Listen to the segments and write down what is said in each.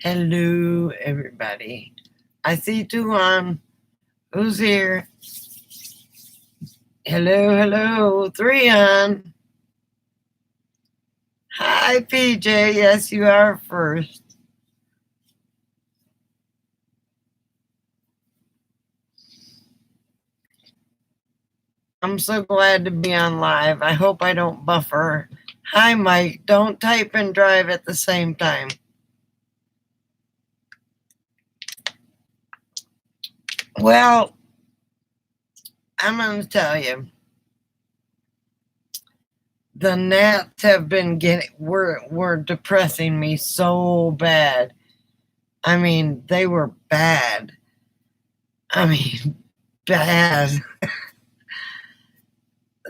Hello, everybody. I see Tuan. Who's here? Hello, hello. Threon. Hi, PJ. Yes, you are first. I'm so glad to be on live. I hope I don't buffer. Hi, Mike. Don't type and drive at the same time. Well, I'm going to tell you. The gnats have been were depressing me so bad. I mean, they were bad. I mean, bad.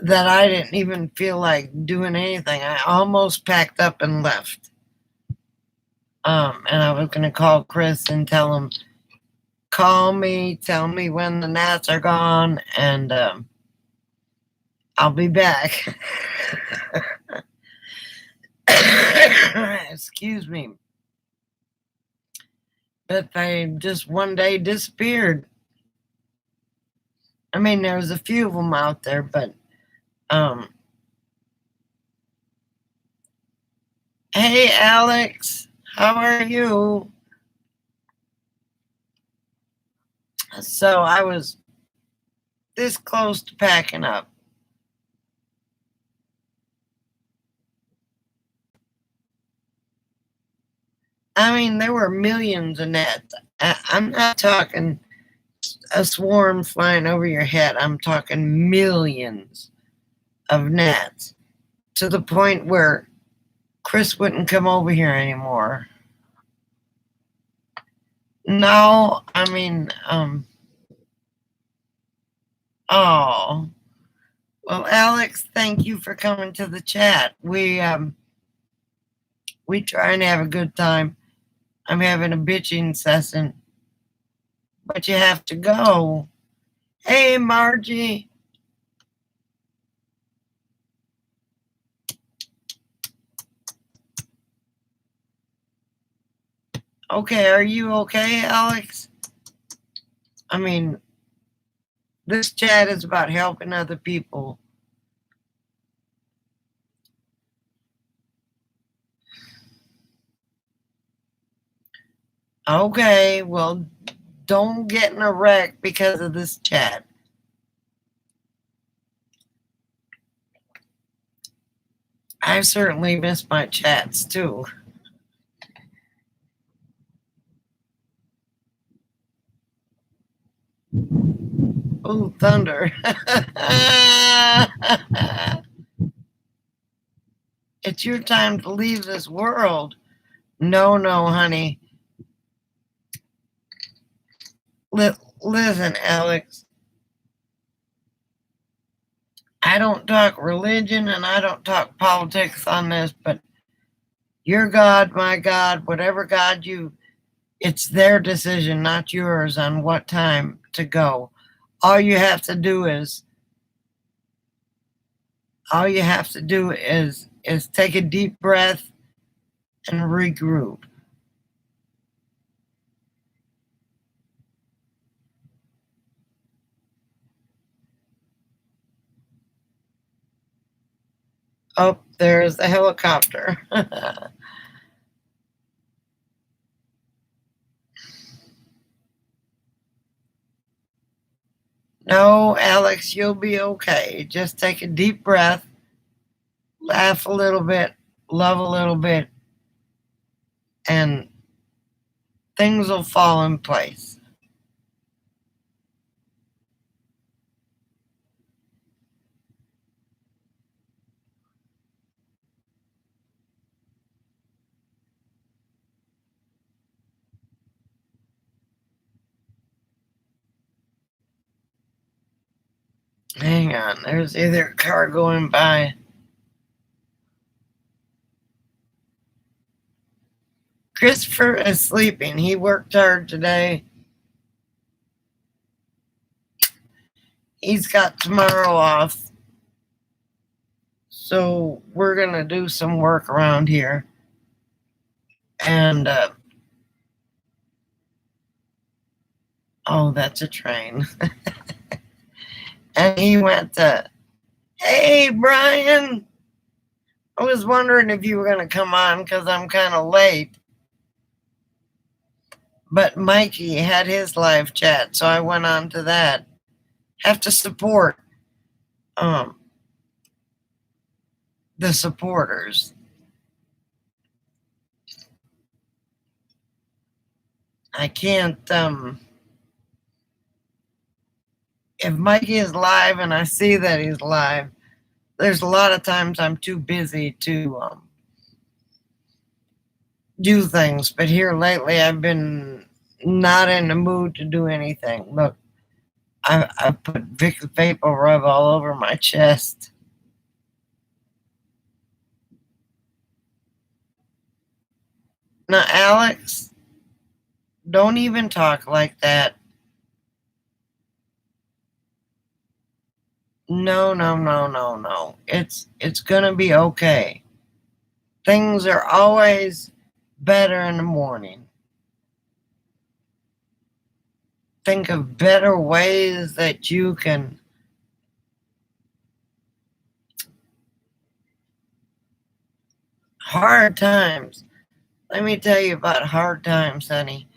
That I didn't even feel like doing anything. I almost packed up and left. And I was going to call Chris and tell him, call me, tell me when the gnats are gone, and I'll be back. Excuse me. But they just one day disappeared. I mean, there was a few of them out there, but hey, Alex, how are you? So I was this close to packing up. I mean, there were millions of gnats. I'm not talking a swarm flying over your head. I'm talking millions of gnats to the point where Chris wouldn't come over here anymore. No, I mean, oh, well, Alex, thank you for coming to the chat. We try and have a good time. I'm having a bitching session, but you have to go. Hey, Margie. Okay, are you okay, Alex? I mean, this chat is about helping other people. Okay, well, don't get in a wreck because of this chat. I certainly miss my chats too. Oh, thunder. It's your time to leave this world. No, honey. Listen, Alex. I don't talk religion and I don't talk politics on this, but your God, my God, whatever God it's their decision, not yours, on what time to go. All you have to do is take a deep breath and regroup. Oh, there's the helicopter. No, Alex, you'll be okay. Just take a deep breath, laugh a little bit, love a little bit, and things will fall in place. Hang on, there's either a car going by. Christopher is sleeping. He worked hard today. He's got tomorrow off. So we're going to do some work around here. And Oh, that's a train. And he went to, "Hey, Brian, I was wondering if you were going to come on because I'm kind of late." But Mikey had his live chat, so I went on to that. Have to support um, the supporters. I can't. If Mikey is live and I see that he's live, there's a lot of times I'm too busy to do things. But here lately, I've been not in the mood to do anything. Look, I put Vic Vapor Rub all over my chest. Now, Alex, don't even talk like that. No, no, no, no, no. It's gonna be okay. Things are always better in the morning. Think of better ways that you can. Hard times. Let me tell you about hard times, honey.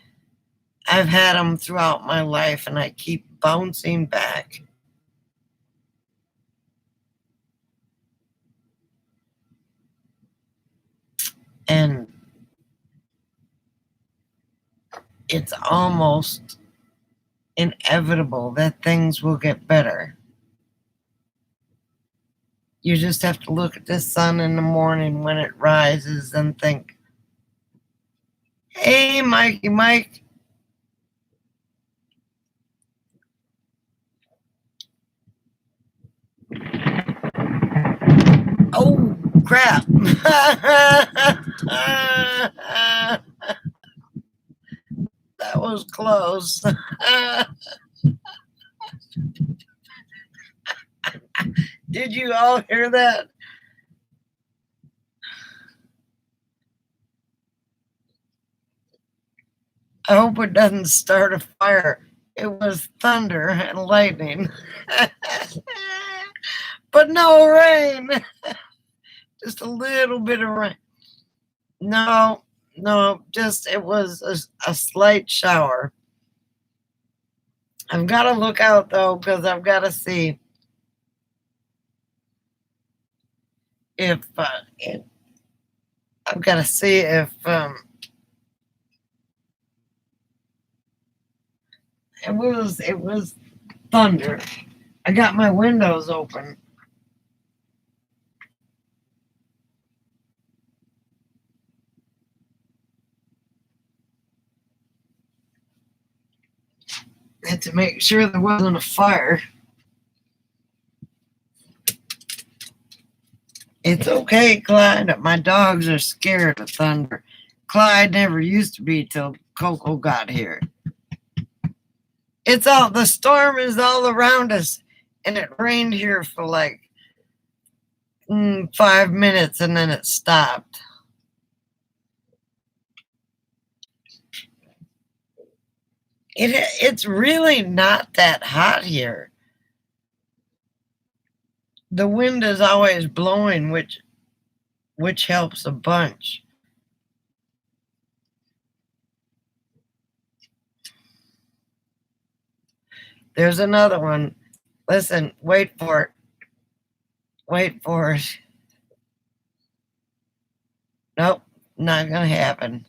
I've had them throughout my life and I keep bouncing back. And it's almost inevitable that things will get better. You just have to look at the sun in the morning when it rises and think, "Hey, Mikey, Mike." Oh, crap. That was close. Did you all hear that? I hope it doesn't start a fire. It was thunder and lightning. But no rain. Just a little bit of rain. No, no, just it was a slight shower. I've got to look out though because I've got to see if I've got to see if it was thunder. I got my windows open. And to make sure there wasn't a fire. It's okay, Clyde. My dogs are scared of thunder. Clyde never used to be till Coco got here. The storm is all around us, and it rained here for like 5 minutes and then it stopped. It's really not that hot here. The wind is always blowing, which helps a bunch. There's another one. Listen, wait for it. Wait for it. Nope, not gonna happen.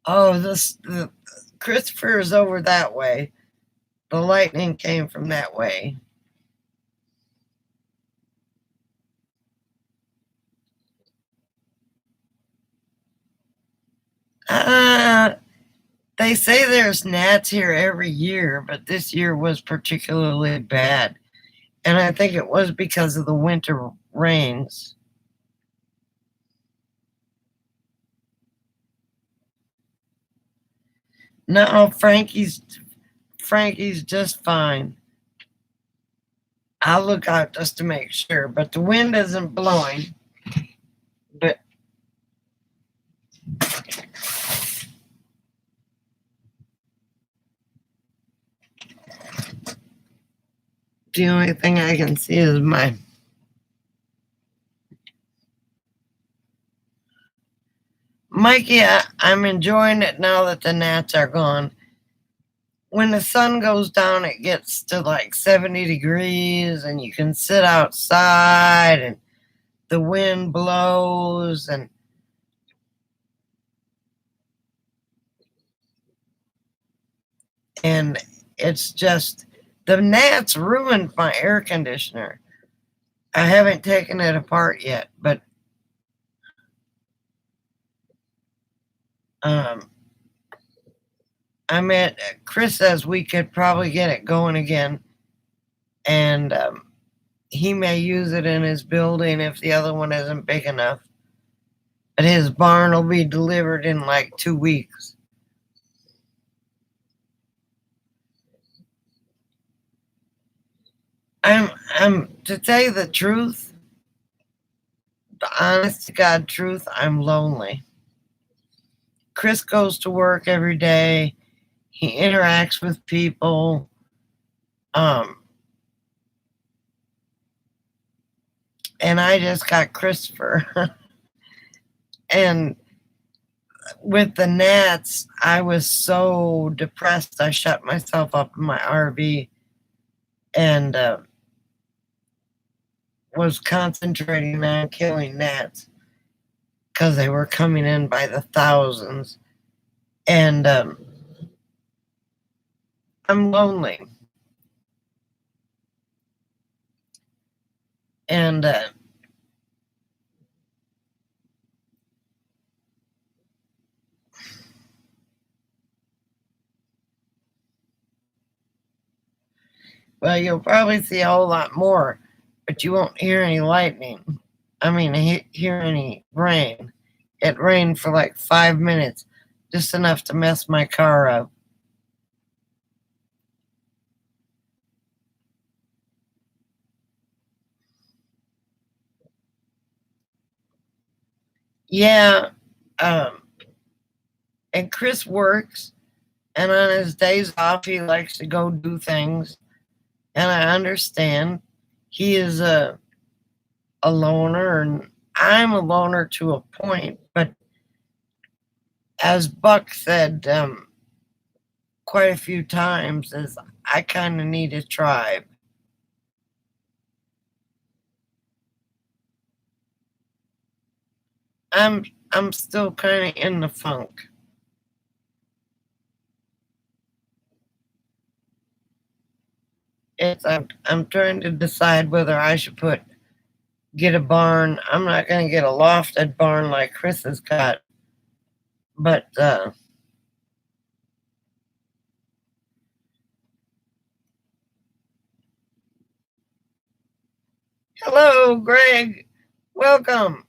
Oh, the Christopher is over that way. The lightning came from that way. They say there's gnats here every year, but this year was particularly bad. And I think it was because of the winter rains. No, Frankie's just fine. I'll look out just to make sure, but the wind isn't blowing. But the only thing I can see is my Mikey. I'm enjoying it now that the gnats are gone. When the sun goes down, it gets to like 70 degrees, and you can sit outside, and the wind blows, and it's just the gnats ruined my air conditioner. I haven't taken it apart yet, but um, Chris says we could probably get it going again, and he may use it in his building if the other one isn't big enough. But his barn will be delivered in like 2 weeks. I'm to tell you the truth, the honest to God truth, I'm lonely. Chris goes to work every day. He interacts with people. Um, and I just got Christopher. And with the gnats, I was so depressed. I shut myself up in my RV and was concentrating on killing gnats because they were coming in by the thousands. And I'm lonely. And well, you'll probably see a whole lot more, but you won't hear any lightning. I mean, hear any rain. It rained for like 5 minutes, just enough to mess my car up. Yeah, um, and Chris works, and on his days off, he likes to go do things. And I understand he is a loner, and I'm a loner to a point. But as Buck said quite a few times, is I kind of need a tribe. I'm I'm still kind of in the funk. I'm trying to decide whether I should get a barn. I'm not going to get a lofted barn like Chris has got, but hello, Greg. Welcome.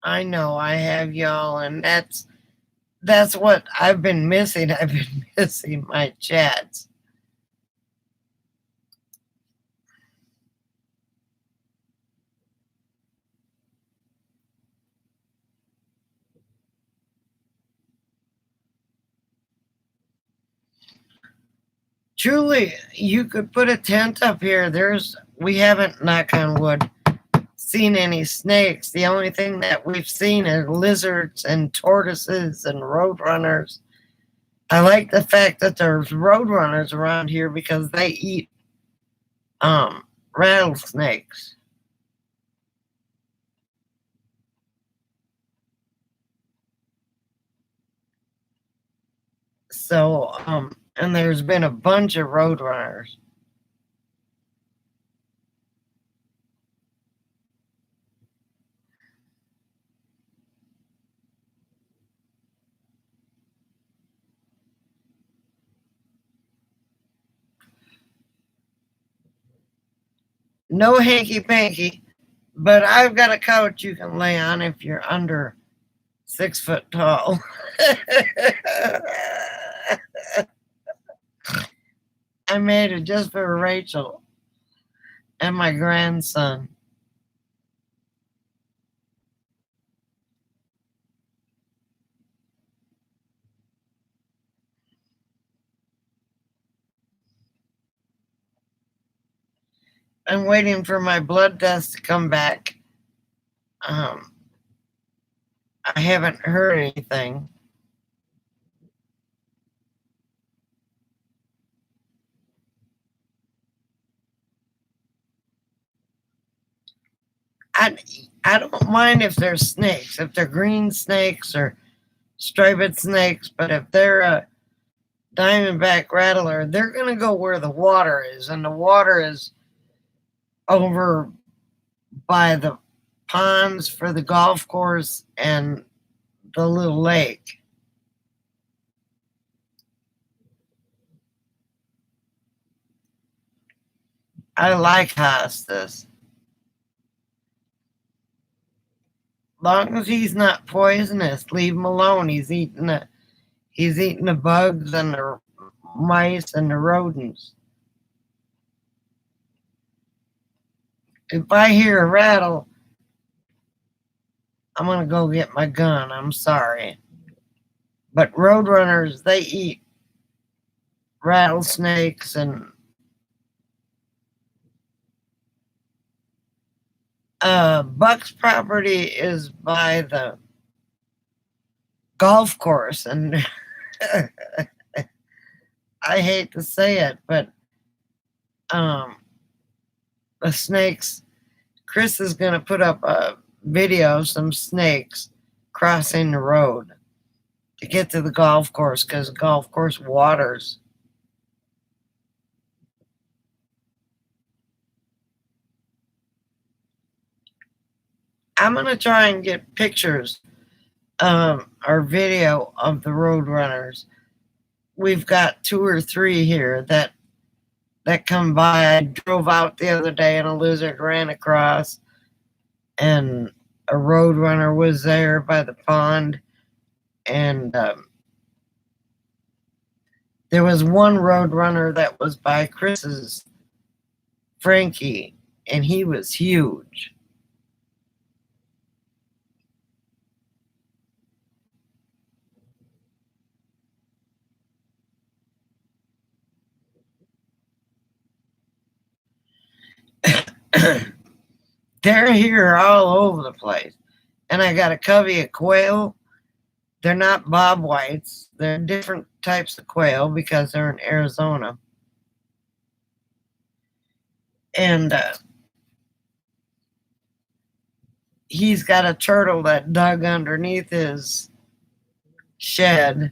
I know I have y'all, and that's what I've been missing. I've been missing my chats. Truly, you could put a tent up here. We haven't, knock on wood, seen any snakes. The only thing that we've seen is lizards and tortoises and roadrunners. I like the fact that there's roadrunners around here because they eat rattlesnakes. So and there's been a bunch of roadrunners. No hanky panky, but I've got a couch you can lay on if you're under 6 foot tall. I made it just for Rachel and my grandson. I'm waiting for my blood test to come back. Um, I haven't heard anything. I, I don't mind if they're snakes, if they're green snakes or striped snakes, but if they're a diamondback rattler, they're going to go where the water is, and the water is over by the ponds for the golf course and the little lake. I like hostas. Long as he's not poisonous, leave him alone. He's eating the bugs and the mice and the rodents. If I hear a rattle, I'm gonna go get my gun. I'm sorry. But roadrunners, they eat rattlesnakes and Buck's property is by the golf course, and I hate to say it, but um, the snakes. Chris is going to put up a video of some snakes crossing the road to get to the golf course because the golf course waters. I'm going to try and get pictures or video of the road runners. We've got 2 or 3 here that come by. I drove out the other day and a lizard ran across, and a road runner was there by the pond, and there was one road runner that was by Chris's Frankie, and he was huge. They're here all over the place. And I got a covey of quail. They're not bob whites. They're different types of quail because they're in Arizona. And he's got a turtle that dug underneath his shed.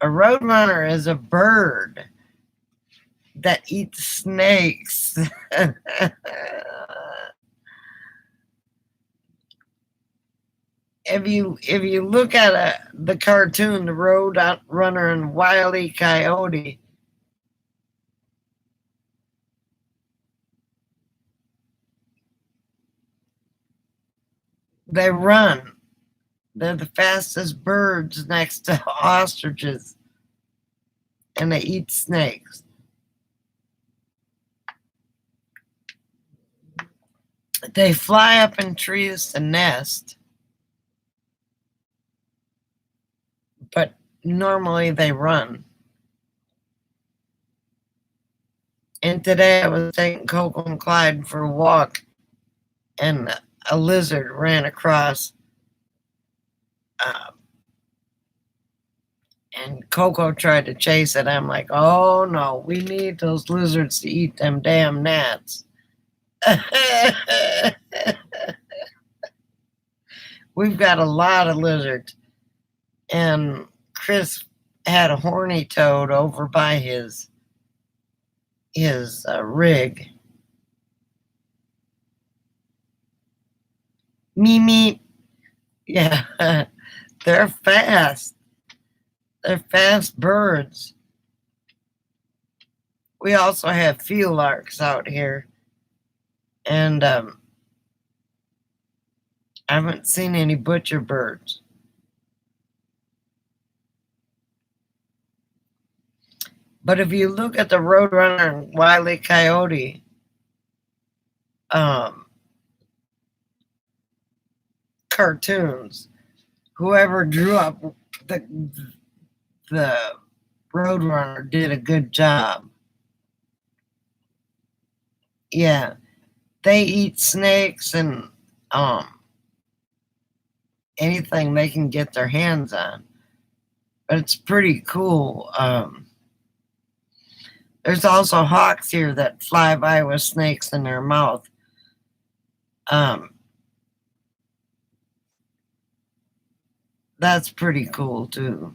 A roadrunner is a bird that eats snakes. If you look at the cartoon, the Road Runner and Wile E. Coyote, they run. They're the fastest birds next to ostriches, and they eat snakes. They fly up in trees to nest, but normally they run. And today I was taking Coco and Clyde for a walk, and a lizard ran across. And Coco tried to chase it. I'm like, oh no, we need those lizards to eat them damn gnats. We've got a lot of lizards. And Chris had a horny toad over by his rig. Mimi, yeah, they're fast. They're fast birds. We also have field larks out here, and I haven't seen any butcher birds. But if you look at the Roadrunner and Wile E. Coyote um, cartoons, whoever drew up the the Roadrunner did a good job. Yeah, they eat snakes and um, anything they can get their hands on. But it's pretty cool. There's also hawks here that fly by with snakes in their mouth. Um, that's pretty cool too.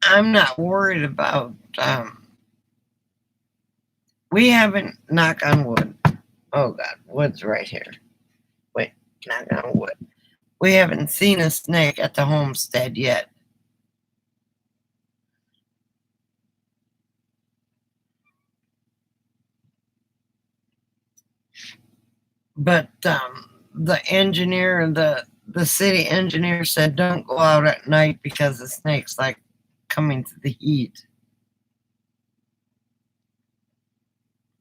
I'm not worried about. We haven't, knock on wood. Oh God, wood's right here. Wait, knock on wood. We haven't seen a snake at the homestead yet. But the engineer, the city engineer said don't go out at night because the snakes like coming to the heat.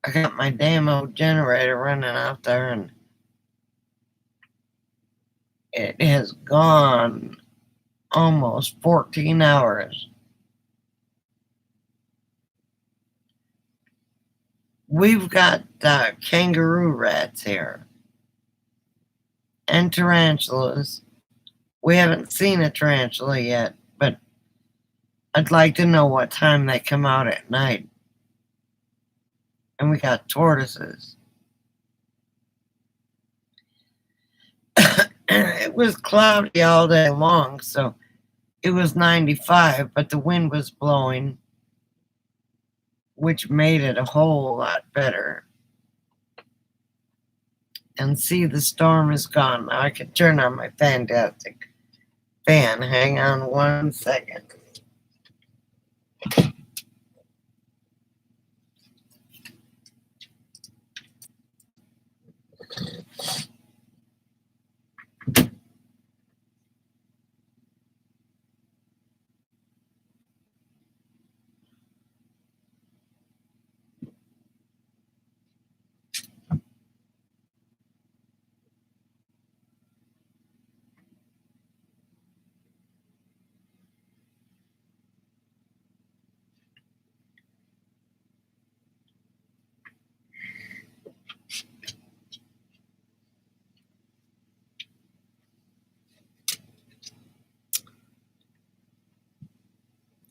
I got my damn old generator running out there and it has gone almost 14 hours. We've got kangaroo rats here and tarantulas. We haven't seen a tarantula yet, but I'd like to know what time they come out at night. And we got tortoises. It was cloudy all day long, so it was 95, but the wind was blowing, which made it a whole lot better. And see, the storm is gone. Now I can turn on my fantastic fan. Hang on 1 second.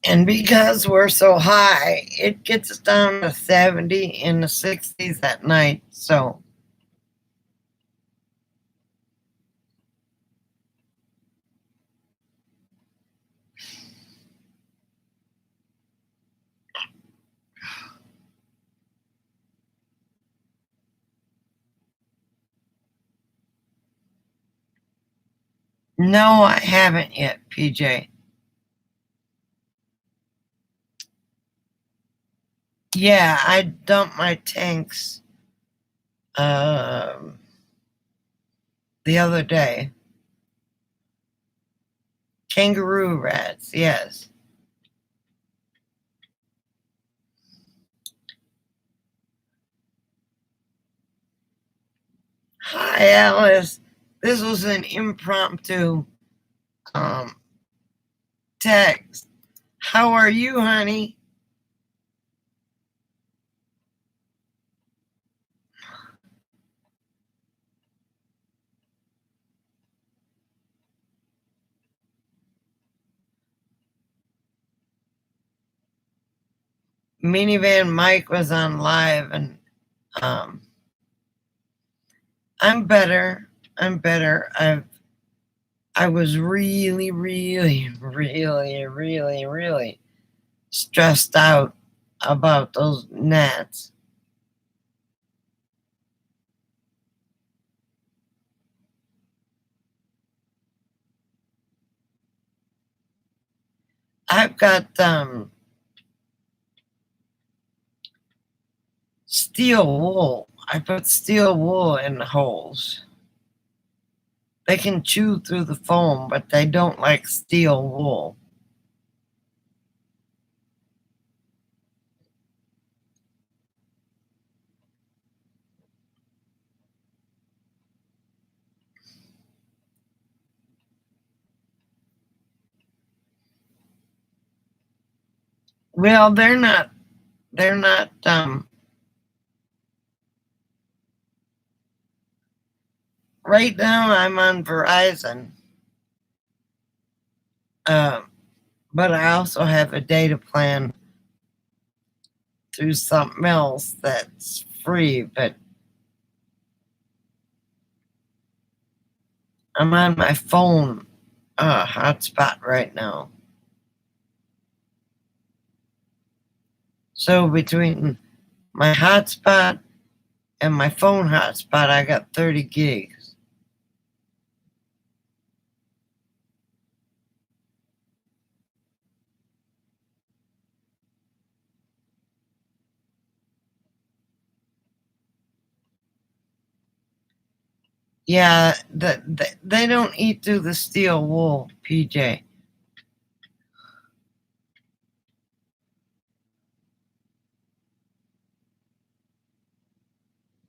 And because we're so high, it gets down to 70 in the 60s at night. So no, I haven't yet, PJ. Yeah, I dumped my tanks the other day. Kangaroo rats, yes. Hi, Alice. This was an impromptu um, text. How are you, honey? Minivan Mike was on live, and um, I'm better. I'm better. I was really, really, really, really, really stressed out about those gnats. I've got steel wool I put steel wool in the holes. They can chew through the foam, but they don't like steel wool. Well, they're not right now I'm on Verizon. Um, but I also have a data plan through something else that's free, but I'm on my phone hotspot right now. So between my hotspot and my phone hotspot, I got 30 gigs. Yeah, they don't eat through the steel wool, PJ.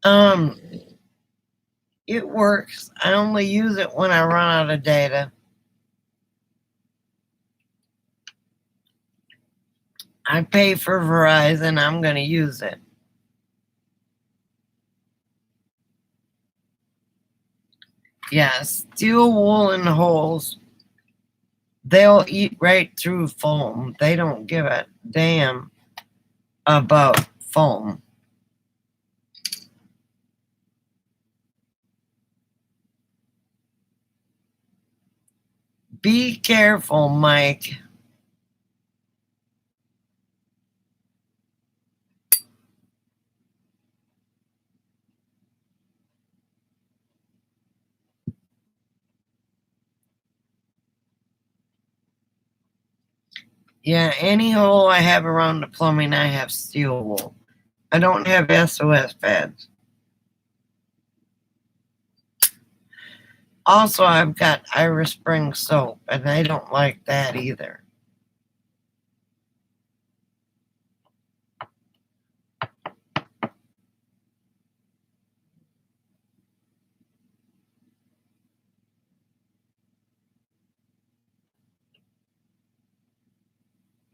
Um, it works. I only use it when I run out of data. I pay for Verizon. I'm going to use it. Yeah, steel wool in the holes. They'll eat right through foam. They don't give a damn about foam. Be careful, Mike. Yeah, any hole I have around the plumbing, I have steel wool. I don't have SOS pads. Also, I've got Irish Spring soap, and they don't like that either.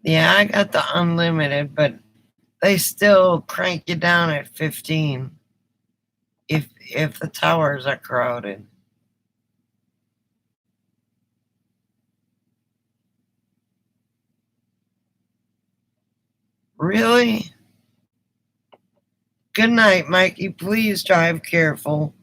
Yeah, I got the unlimited, but they still crank you down at 15 if the towers are crowded. Really? Good night, Mikey. Please drive careful.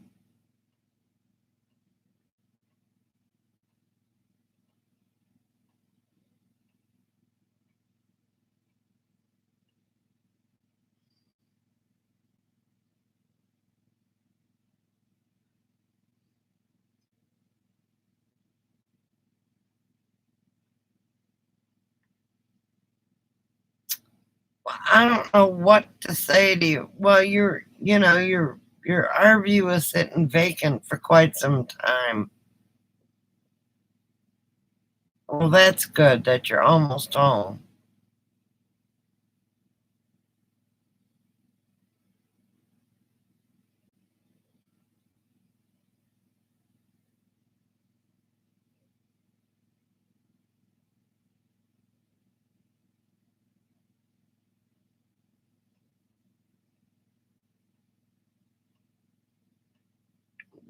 I don't know what to say to you. Well, your RV was sitting vacant for quite some time. Well, that's good that you're almost home.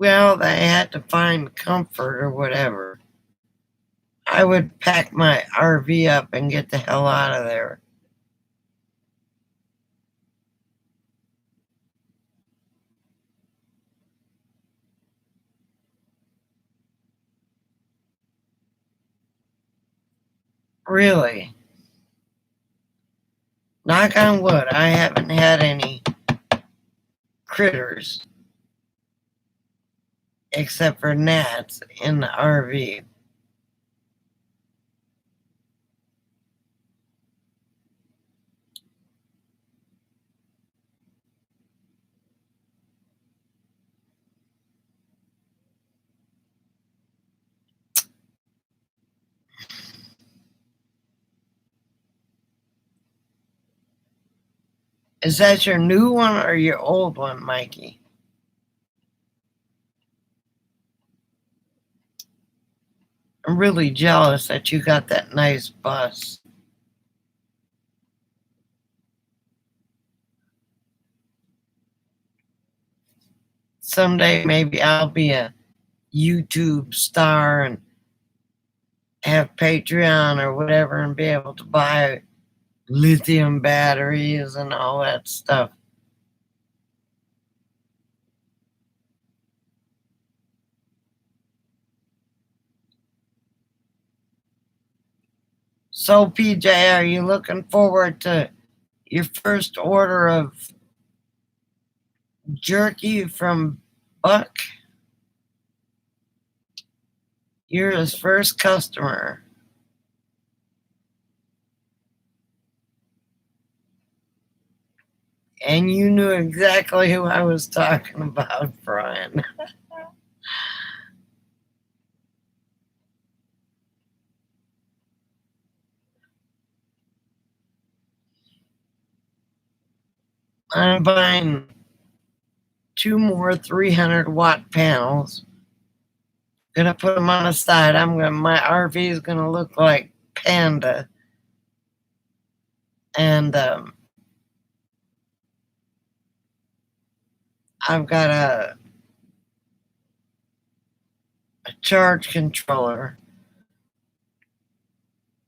Well, they had to find comfort or whatever. I would pack my RV up and get the hell out of there. Really. Knock on wood, I haven't had any critters except for gnats in the RV. Is that your new one or your old one, Mikey? I'm really jealous that you got that nice bus. Someday maybe I'll be a YouTube star and have Patreon or whatever and be able to buy lithium batteries and all that stuff. So, PJ, are you looking forward to your first order of jerky from Buck? You're his first customer. And you knew exactly who I was talking about, Brian. I'm buying 2 more 300-watt panels. Gonna put them on the side. My RV is gonna look like Panda. And I've got a charge controller.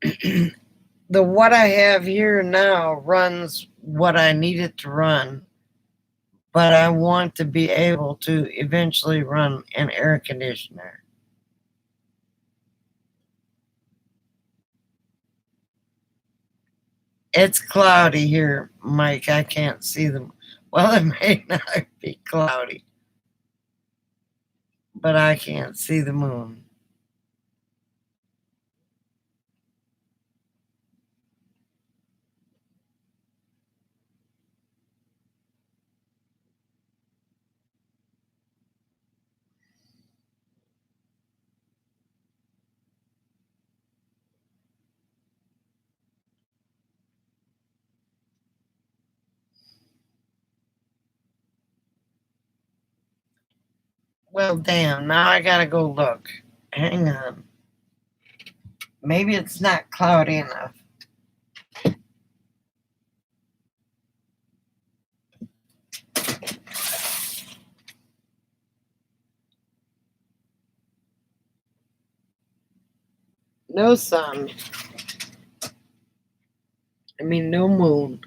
The what I have here now runs what I need it to run, but I want to be able to eventually run an air conditioner. It's cloudy here, Mike. I can't see them. Well, it may not be cloudy, but I can't see the moon. Well, damn, now I gotta go look. Hang on. Maybe it's not cloudy enough. No sun. I mean, no moon.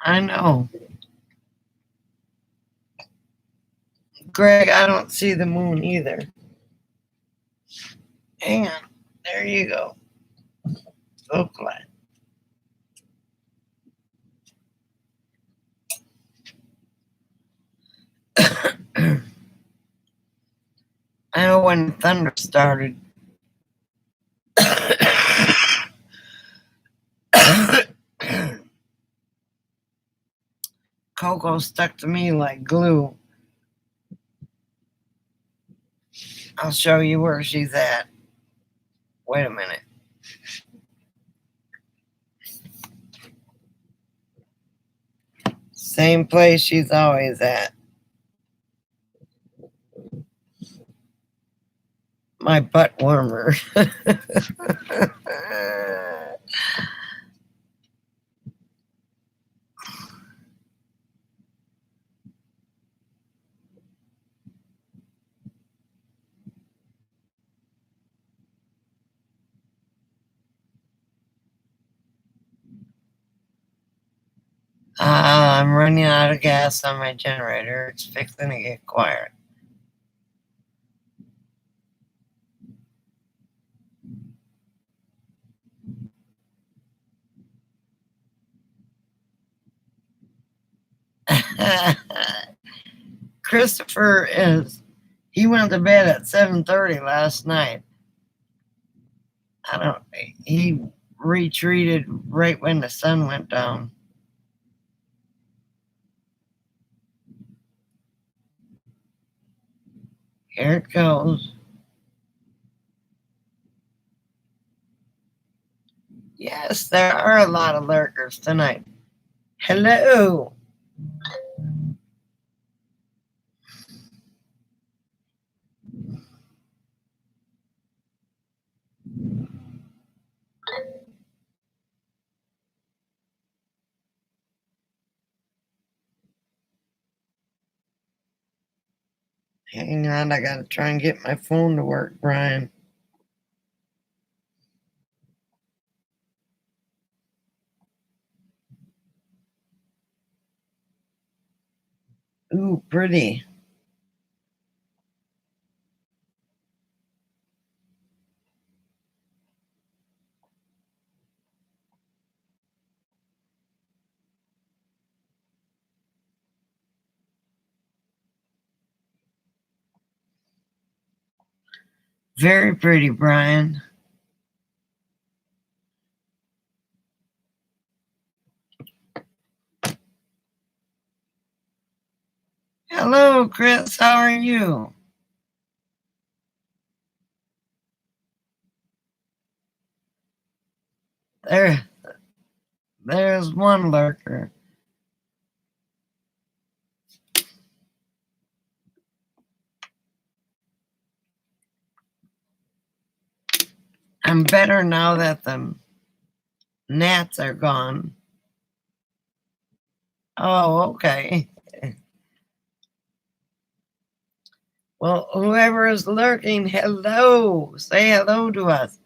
I know. Greg, I don't see the moon either. Hang on. There you go. So glad. I know when thunder started. Coco stuck to me like glue. I'll show you where she's at. Wait a minute. Same place she's always at. My butt warmer. I'm running out of gas on my generator. It's fixing to get quiet. Christopher he went to bed at 7:30 last night. I don't He retreated right when the sun went down. Here it goes. Yes, there are a lot of lurkers tonight. Hello. Hang on, I gotta try and get my phone to work, Brian. Ooh, pretty. Very pretty, Brian. Hello, Chris. How are you? There's one lurker. I'm better now that the gnats are gone. Oh, okay. Well, whoever is lurking, hello. Say hello to us.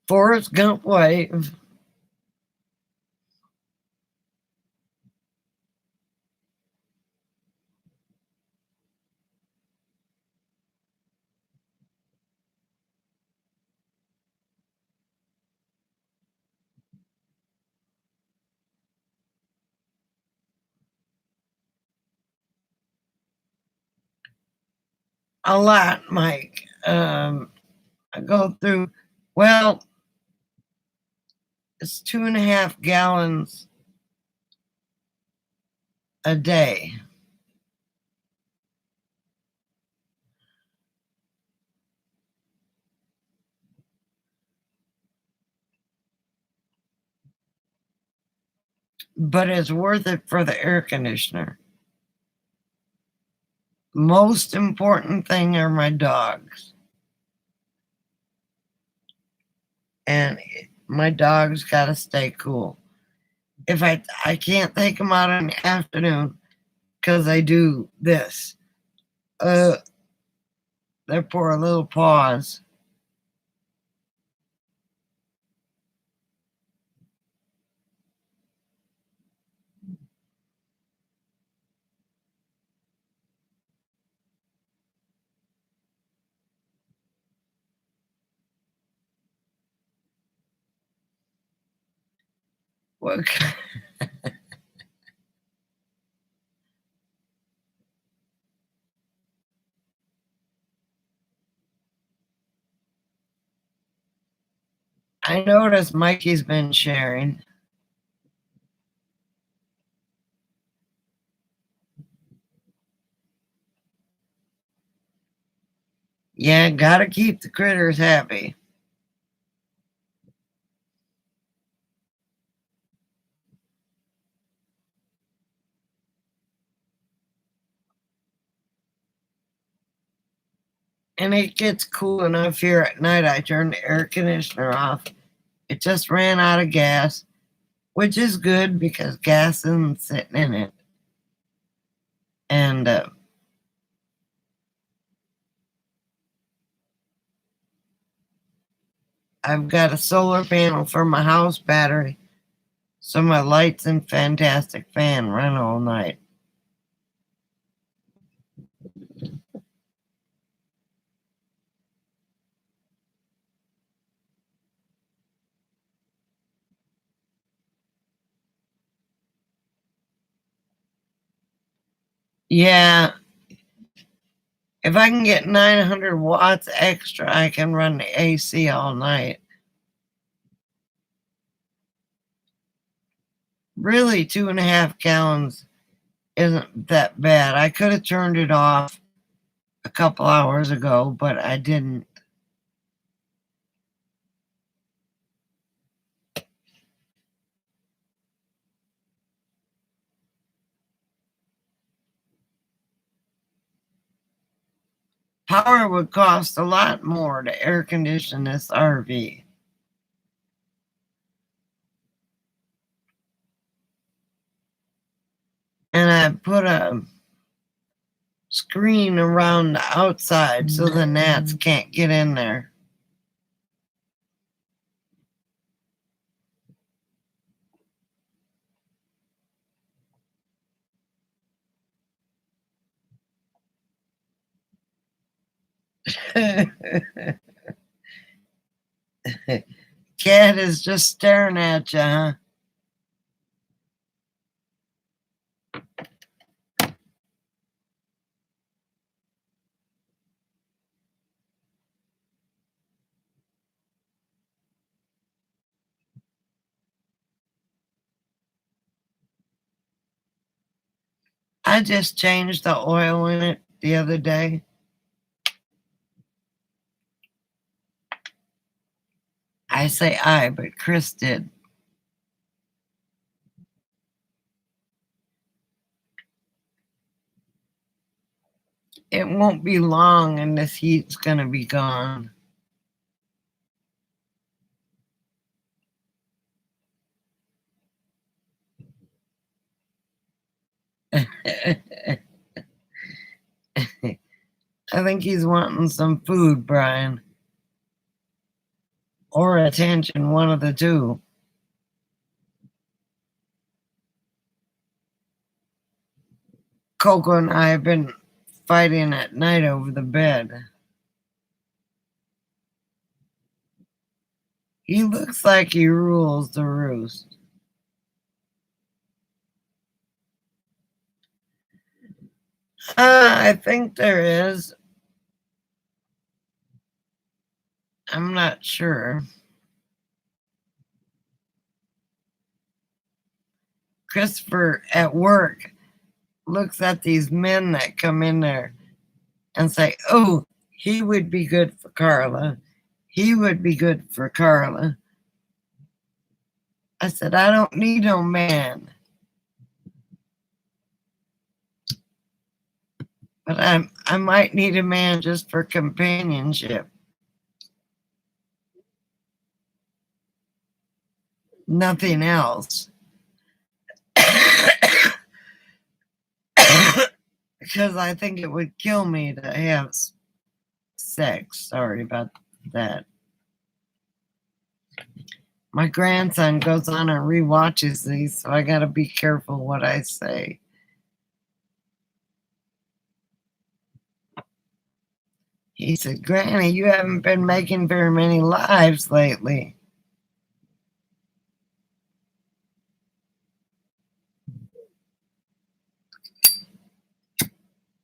Forrest Gump wave. A lot, Mike. I go through, well, it's 2.5 gallons a day. But it's worth it for the air conditioner. Most important thing are my dogs. And my dogs got to stay cool. If I can't take them out in the afternoon because I do this. Their poor little paws. What? I noticed Mikey's been sharing. Yeah, gotta keep the critters happy. And it gets cool enough here at night. I turn the air conditioner off. It just ran out of gas, which is good because gas isn't sitting in it. And I've got a solar panel for my house battery, so my lights and fantastic fan run all night. Yeah, if I can get 900 watts extra, I can run the AC all night. Really, 2.5 gallons isn't that bad. I could have turned it off a couple hours ago, but I didn't. Power would cost a lot more to air condition this RV. And I put a screen around the outside so the gnats can't get in there. Cat is just staring at you, huh? I just changed the oil in it the other day. I say I, but Chris did. It won't be long and this heat's gonna be gone. I think he's wanting some food, Brian. Or attention, one of the two. Coco and I have been fighting at night over the bed. He looks like he rules the roost. I think there is. I'm not sure. Christopher at work looks at these men that come in there and say, oh, he would be good for Carla. He would be good for Carla. I said, I don't need no man. But I might need a man just for companionship. Nothing else. Because I think it would kill me to have sex. Sorry about that. My grandson goes on and rewatches these, so I gotta be careful what I say. He said, Granny, you haven't been making very many lives lately.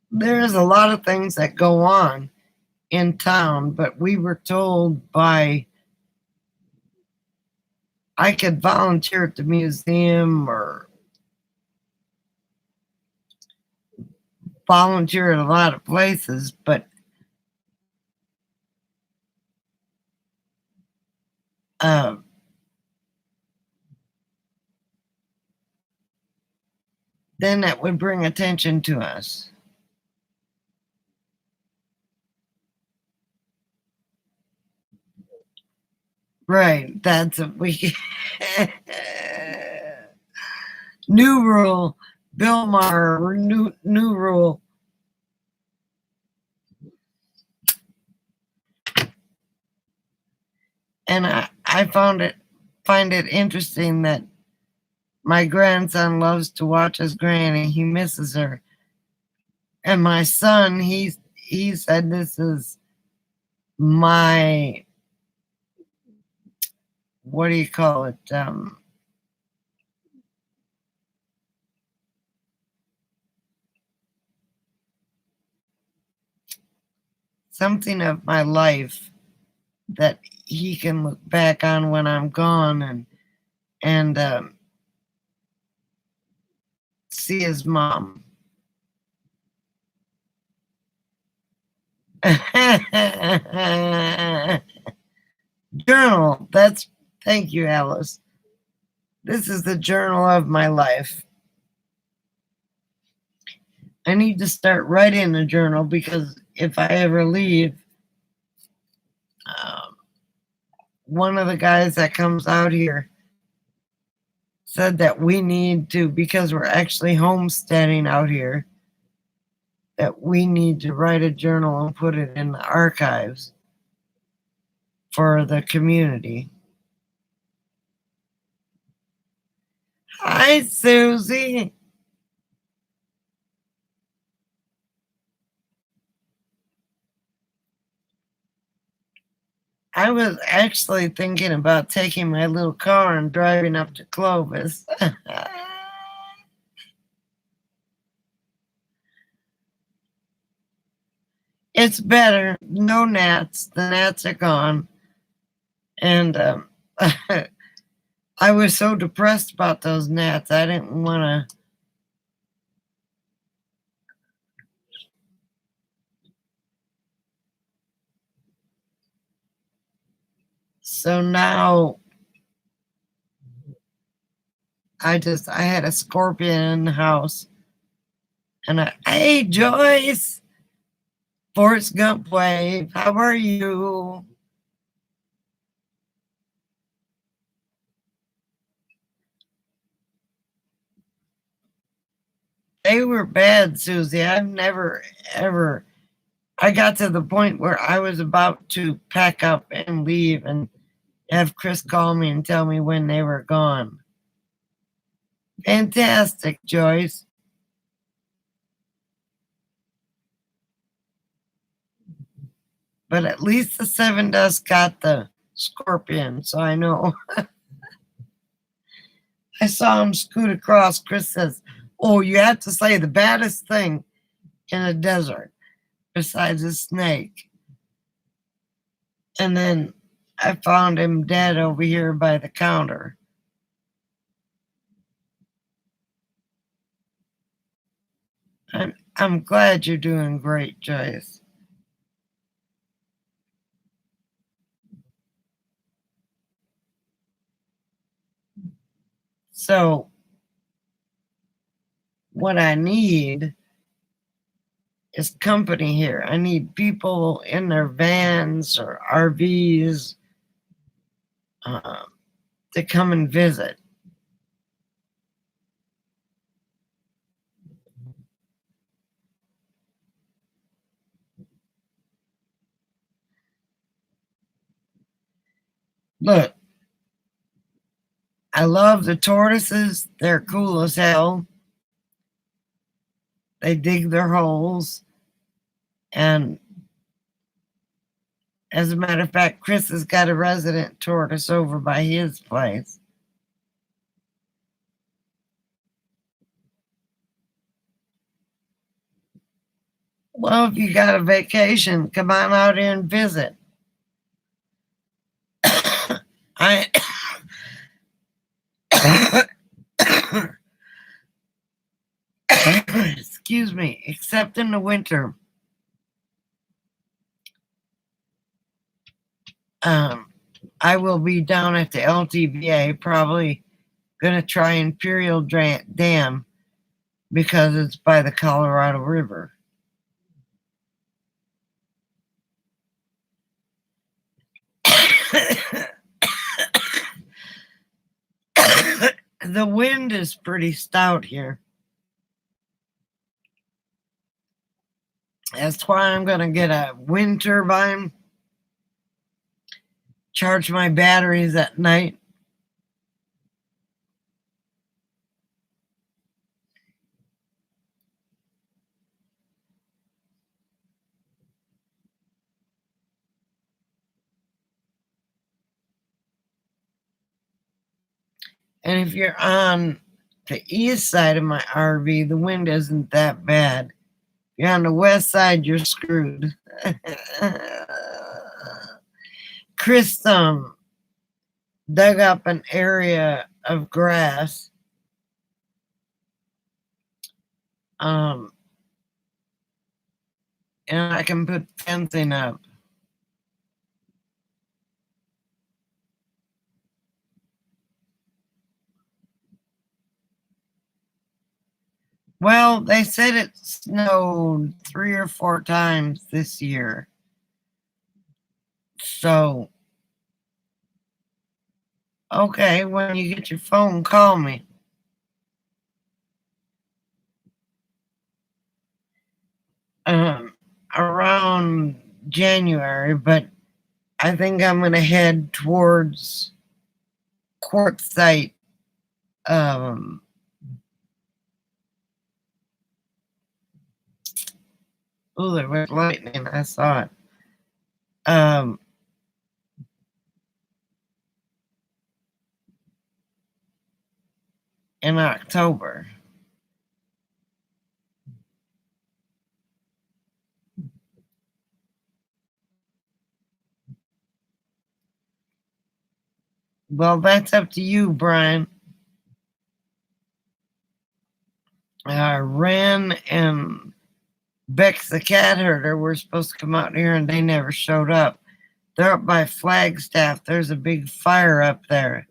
There's a lot of things that go on in town, but we were told I could volunteer at the museum or volunteer at a lot of places, but then that would bring attention to us. Right, that's a we new rule. Bill Maher, new rule. And I find it interesting that my grandson loves to watch his granny. He misses her. And my son, he said this is my, what do you call it? something of my life that he can look back on when I'm gone and see his mom. Journal. Thank you, Alice. This is the journal of my life. I need to start writing a journal because if I ever leave, one of the guys that comes out here said that we need to, because we're actually homesteading out here, that we need to write a journal and put it in the archives for the community. Hi, Susie. I was actually thinking about taking my little car and driving up to Clovis. It's better. No gnats. The gnats are gone. And I was so depressed about those gnats. I didn't want to. So now I had a scorpion in the house. And hey, Joyce, Forrest Gump wave, how are you? They were bad, Susie. I've never, ever. I got to the point where I was about to pack up and leave and have Chris call me and tell me when they were gone. Fantastic, Joyce. But at least the Seven Dust got the scorpion, so I know. I saw him scoot across. Chris says, "Oh, you have to say the baddest thing in a desert besides a snake." And then I found him dead over here by the counter. I'm glad you're doing great, Joyce. So, what I need is company here. I need people in their vans or RVs to come and visit. Look, I love the tortoises. They're cool as hell. They dig their holes. And as a matter of fact, Chris has got a resident tortoise over by his place. Well, if you got a vacation, come on out here and visit. I excuse me, except in the winter. I will be down at the LTVA, probably gonna try Imperial Dam because it's by the Colorado River. The wind is pretty stout here. That's why I'm going to get a wind turbine, charge my batteries at night. And if you're on the east side of my RV, the wind isn't that bad. You're on the west side, you're screwed. Chris dug up an area of grass, um, and I can put fencing up. Well, they said it snowed 3 or 4 times this year. So, okay, when you get your phone, call me. Um, Around January, but I think I'm going to head towards Quartzsite. Um, oh, there was lightning. I saw it. Um, in October. Well, that's up to you, Brian. Ren and Bex the cat herder were supposed to come out here and they never showed up. They're up by Flagstaff. There's a big fire up there.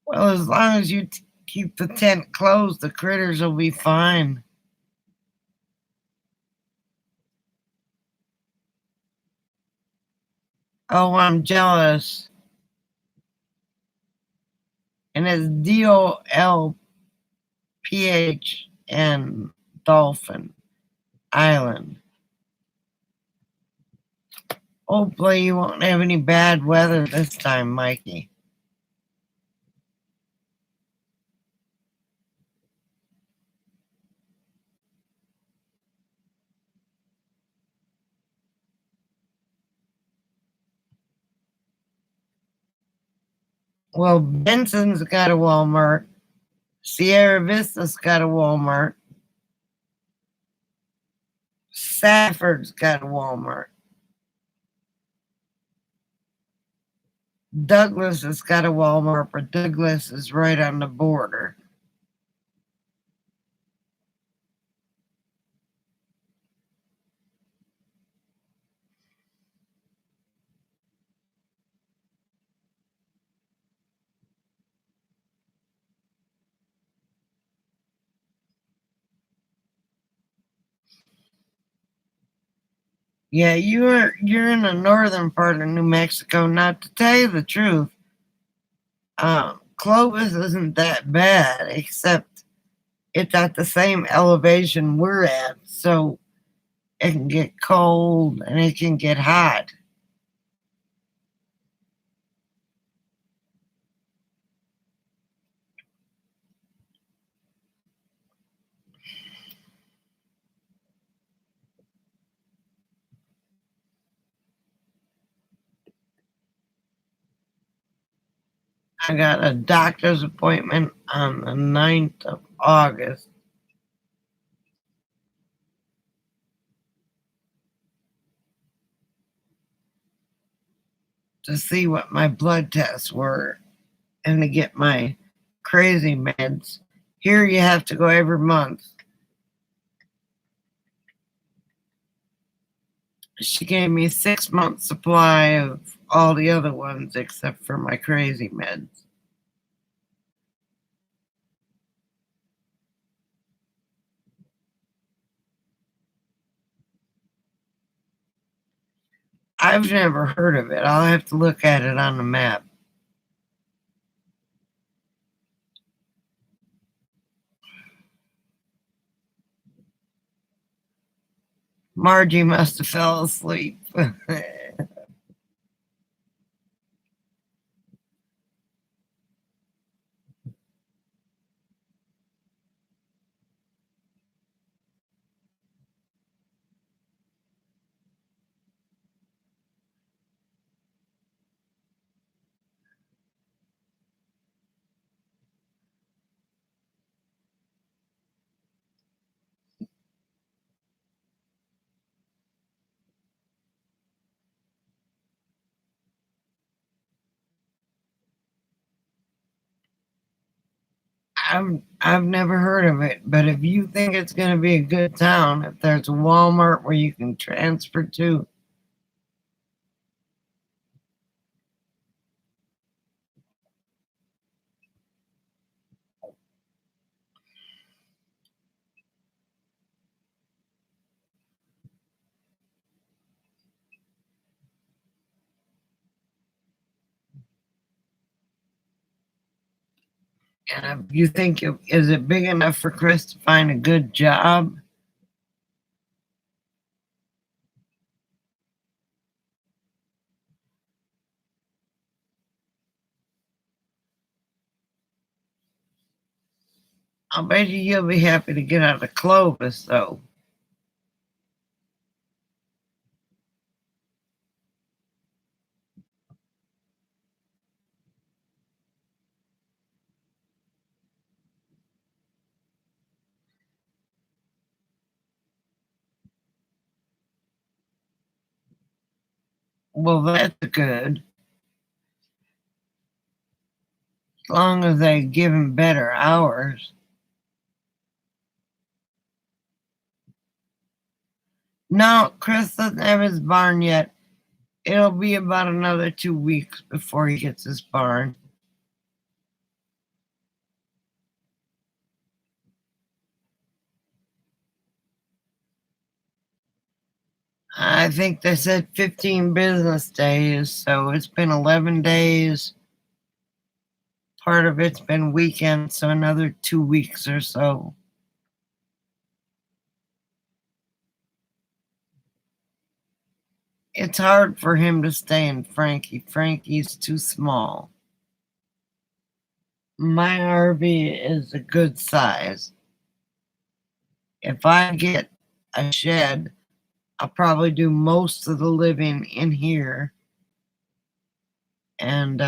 Well, as long as you keep the tent closed, the critters will be fine. Oh, I'm jealous. And it's DOLPHN, Dolphin Island. Hopefully, you won't have any bad weather this time, Mikey. Well, Benson's got a Walmart. Sierra Vista's got a Walmart. Safford's got a Walmart. Douglas has got a Walmart, but Douglas is right on the border. Yeah, you're in the northern part of New Mexico. Not to tell you the truth, Clovis isn't that bad, except it's at the same elevation we're at, so it can get cold and it can get hot. I got a doctor's appointment on the 9th of August to see what my blood tests were and to get my crazy meds. Here you have to go every month. She gave me a 6 month supply of all the other ones except for my crazy meds. I've never heard of it. I'll have to look at it on the map. Margie must have fell asleep. I've never heard of it, but if you think it's going to be a good town, if there's a Walmart where you can transfer to, and if you think is it big enough for Chris to find a good job? I'll bet you he'll be happy to get out of Clovis, though. Well, that's good. As long as they give him better hours. No, Chris doesn't have his barn yet. It'll be about another 2 weeks before he gets his barn. I think they said 15 business days, so it's been 11 days. Part of it's been weekend, so another 2 weeks or so. It's hard for him to stay in Frankie. Frankie's too small. My RV is a good size. If I get a shed, I'll probably do most of the living in here. And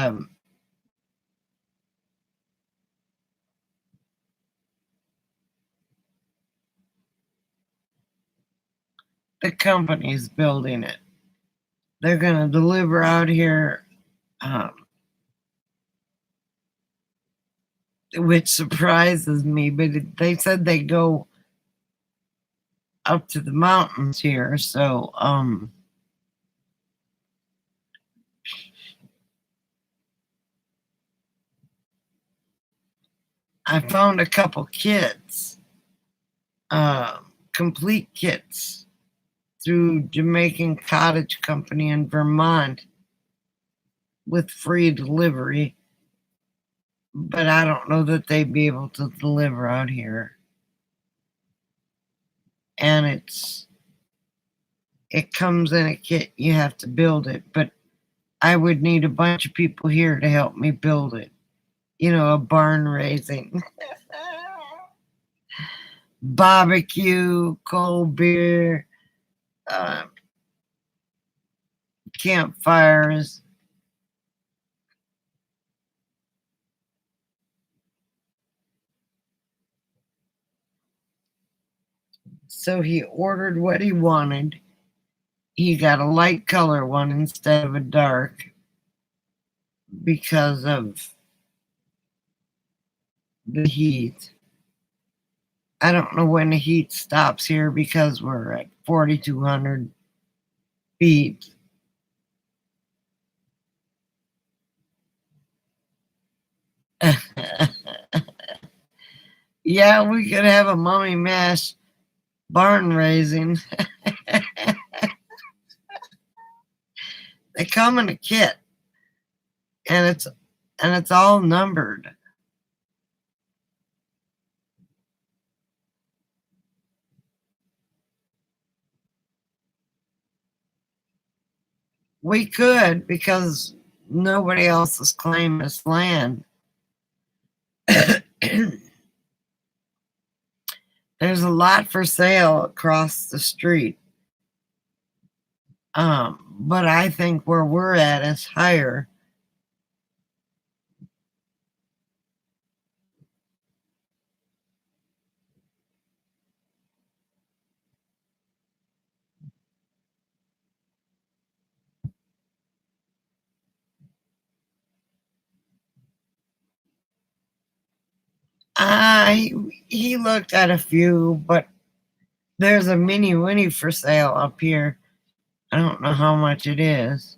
the company's building it. They're going to deliver out here, which surprises me, but they said they go up to the mountains here. So, I found a couple kits, complete kits through Jamaican Cottage Company in Vermont with free delivery, but I don't know that they'd be able to deliver out here. And it comes in a kit, you have to build it, but I would need a bunch of people here to help me build it. You know, a barn raising, barbecue, cold beer, uh, campfires. So he ordered what he wanted. He got a light color one instead of a dark because of the heat. I don't know when the heat stops here because we're at 4,200 feet. Yeah, we could have a mummy mash barn raising. They come in a kit, and it's all numbered. We could because nobody else has claimed this land. There's a lot for sale across the street. But I think where we're at is higher. He looked at a few, but there's a mini Winnie for sale up here. I don't know how much it is.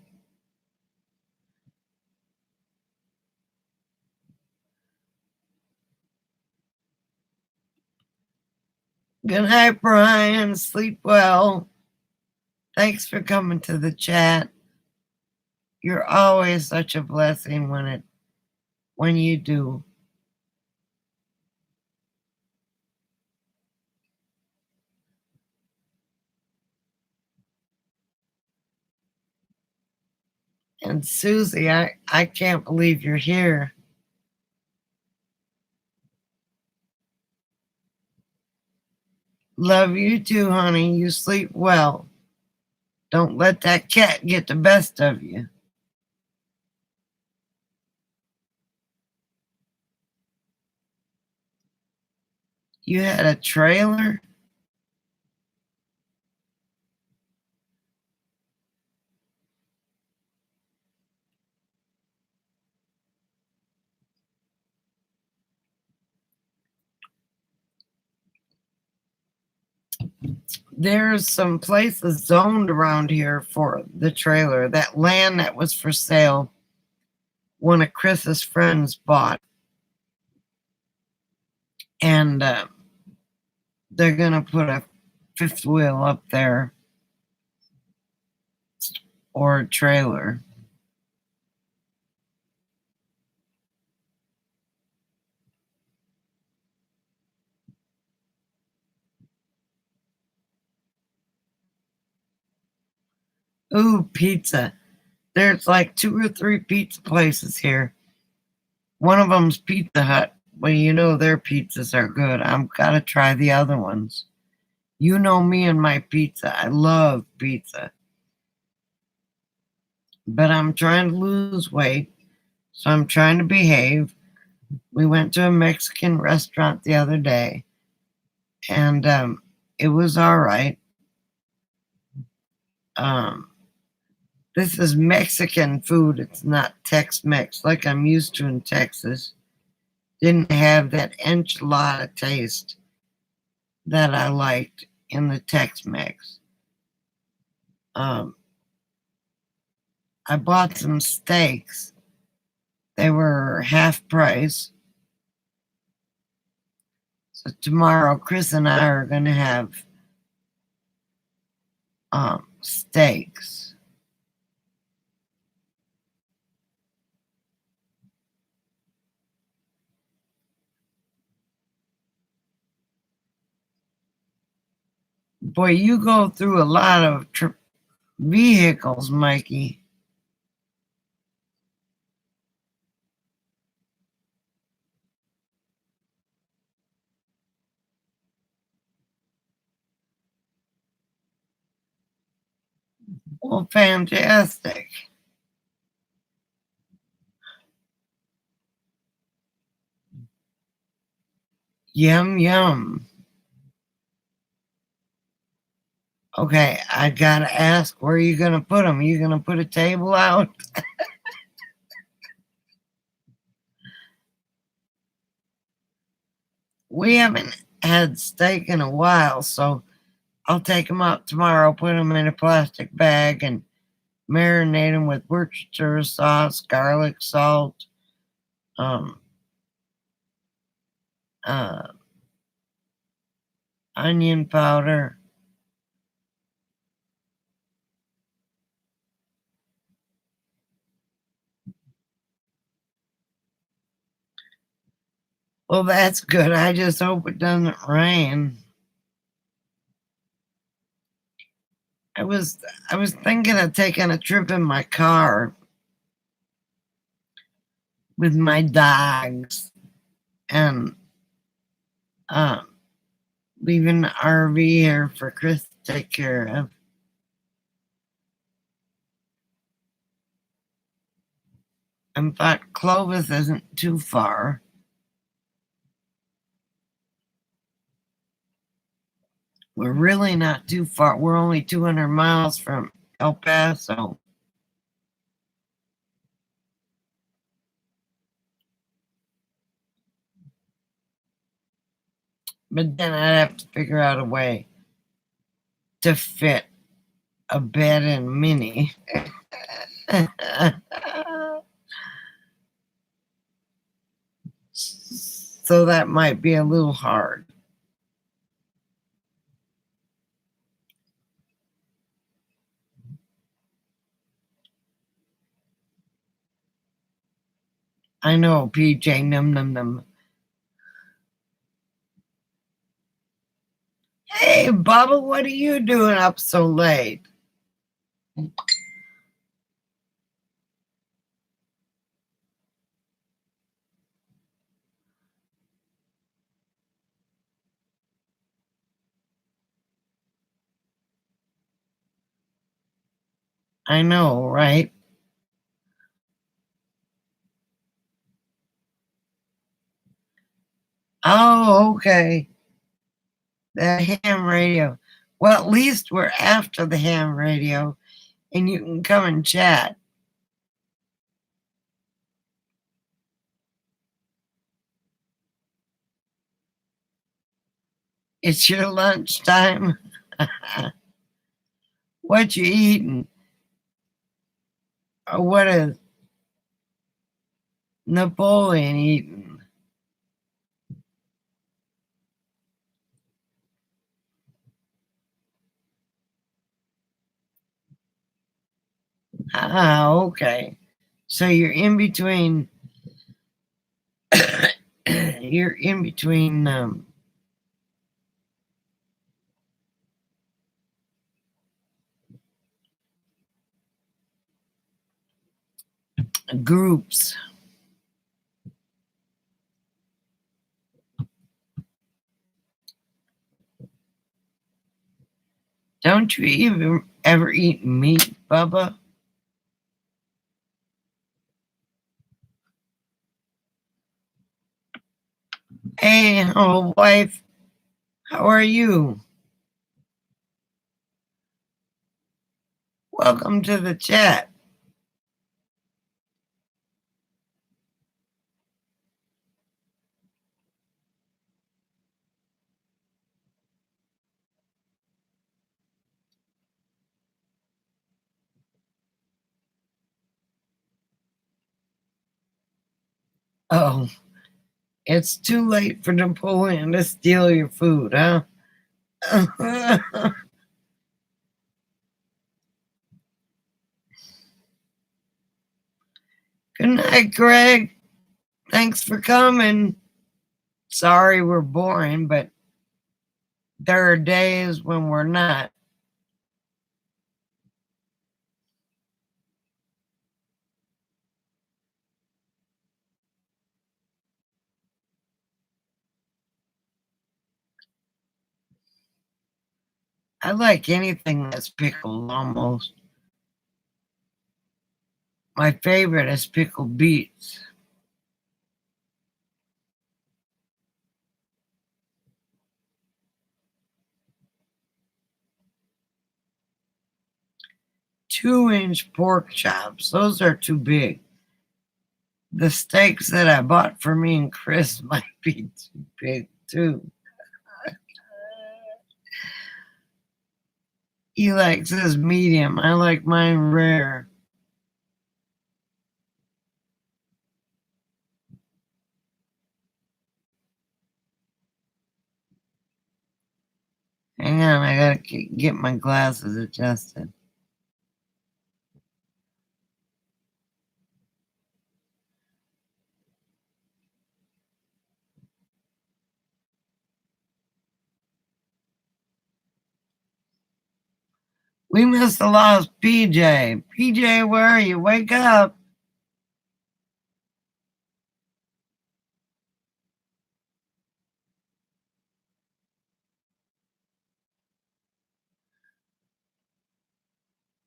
Good night, Brian. Sleep well. Thanks for coming to the chat. You're always such a blessing when you do. And Susie, I can't believe you're here. Love you too, honey. You sleep well. Don't let that cat get the best of you. You had a trailer? There's some places zoned around here for the trailer. That land that was for sale, one of Chris's friends bought. And they're going to put a fifth wheel up there or a trailer. Ooh, pizza. There's like 2 or 3 pizza places here. One of them's Pizza Hut. Well, you know their pizzas are good. I've got to try the other ones. You know me and my pizza. I love pizza. But I'm trying to lose weight, so I'm trying to behave. We went to a Mexican restaurant the other day, and it was all right. This is Mexican food. It's not Tex-Mex like I'm used to in Texas. Didn't have that enchilada taste that I liked in the Tex-Mex. I bought some steaks. They were half price. So tomorrow, Chris and I are going to have steaks. Boy, you go through a lot of vehicles, Mikey. Well, fantastic. Yum, yum. Okay, I gotta ask, where are you gonna put them? Are you gonna put a table out? We haven't had steak in a while, so I'll take them out tomorrow, put them in a plastic bag, and marinate them with Worcestershire sauce, garlic, salt, um, uh, onion powder. Well, that's good. I just hope it doesn't rain. I was thinking of taking a trip in my car with my dogs and leaving the RV here for Chris to take care of. In fact, Clovis isn't too far. We're really not too far. We're only 200 miles from El Paso. But then I'd have to figure out a way to fit a bed in mini. So that might be a little hard. I know, PJ, num num num. Hey, Bubba, what are you doing up so late? I know, right? Oh, okay. The ham radio. Well, at least we're after the ham radio and you can come and chat. It's your lunchtime. What you eating? Or what is Napoleon eating? Ah, okay. So you're in between you're in between groups. Don't you even ever eat meat, Bubba? Hey, oh wife, how are you? Welcome to the chat. Oh, it's too late for Napoleon to steal your food, huh? Good night, Greg. Thanks for coming. Sorry we're boring, but there are days when we're not. I like anything that's pickled almost. My favorite is pickled beets. 2-inch pork chops. Those are too big. The steaks that I bought for me and Chris might be too big too. He likes his medium. I like mine rare. Hang on, I gotta get my glasses adjusted. We must have lost PJ. PJ, where are you? Wake up.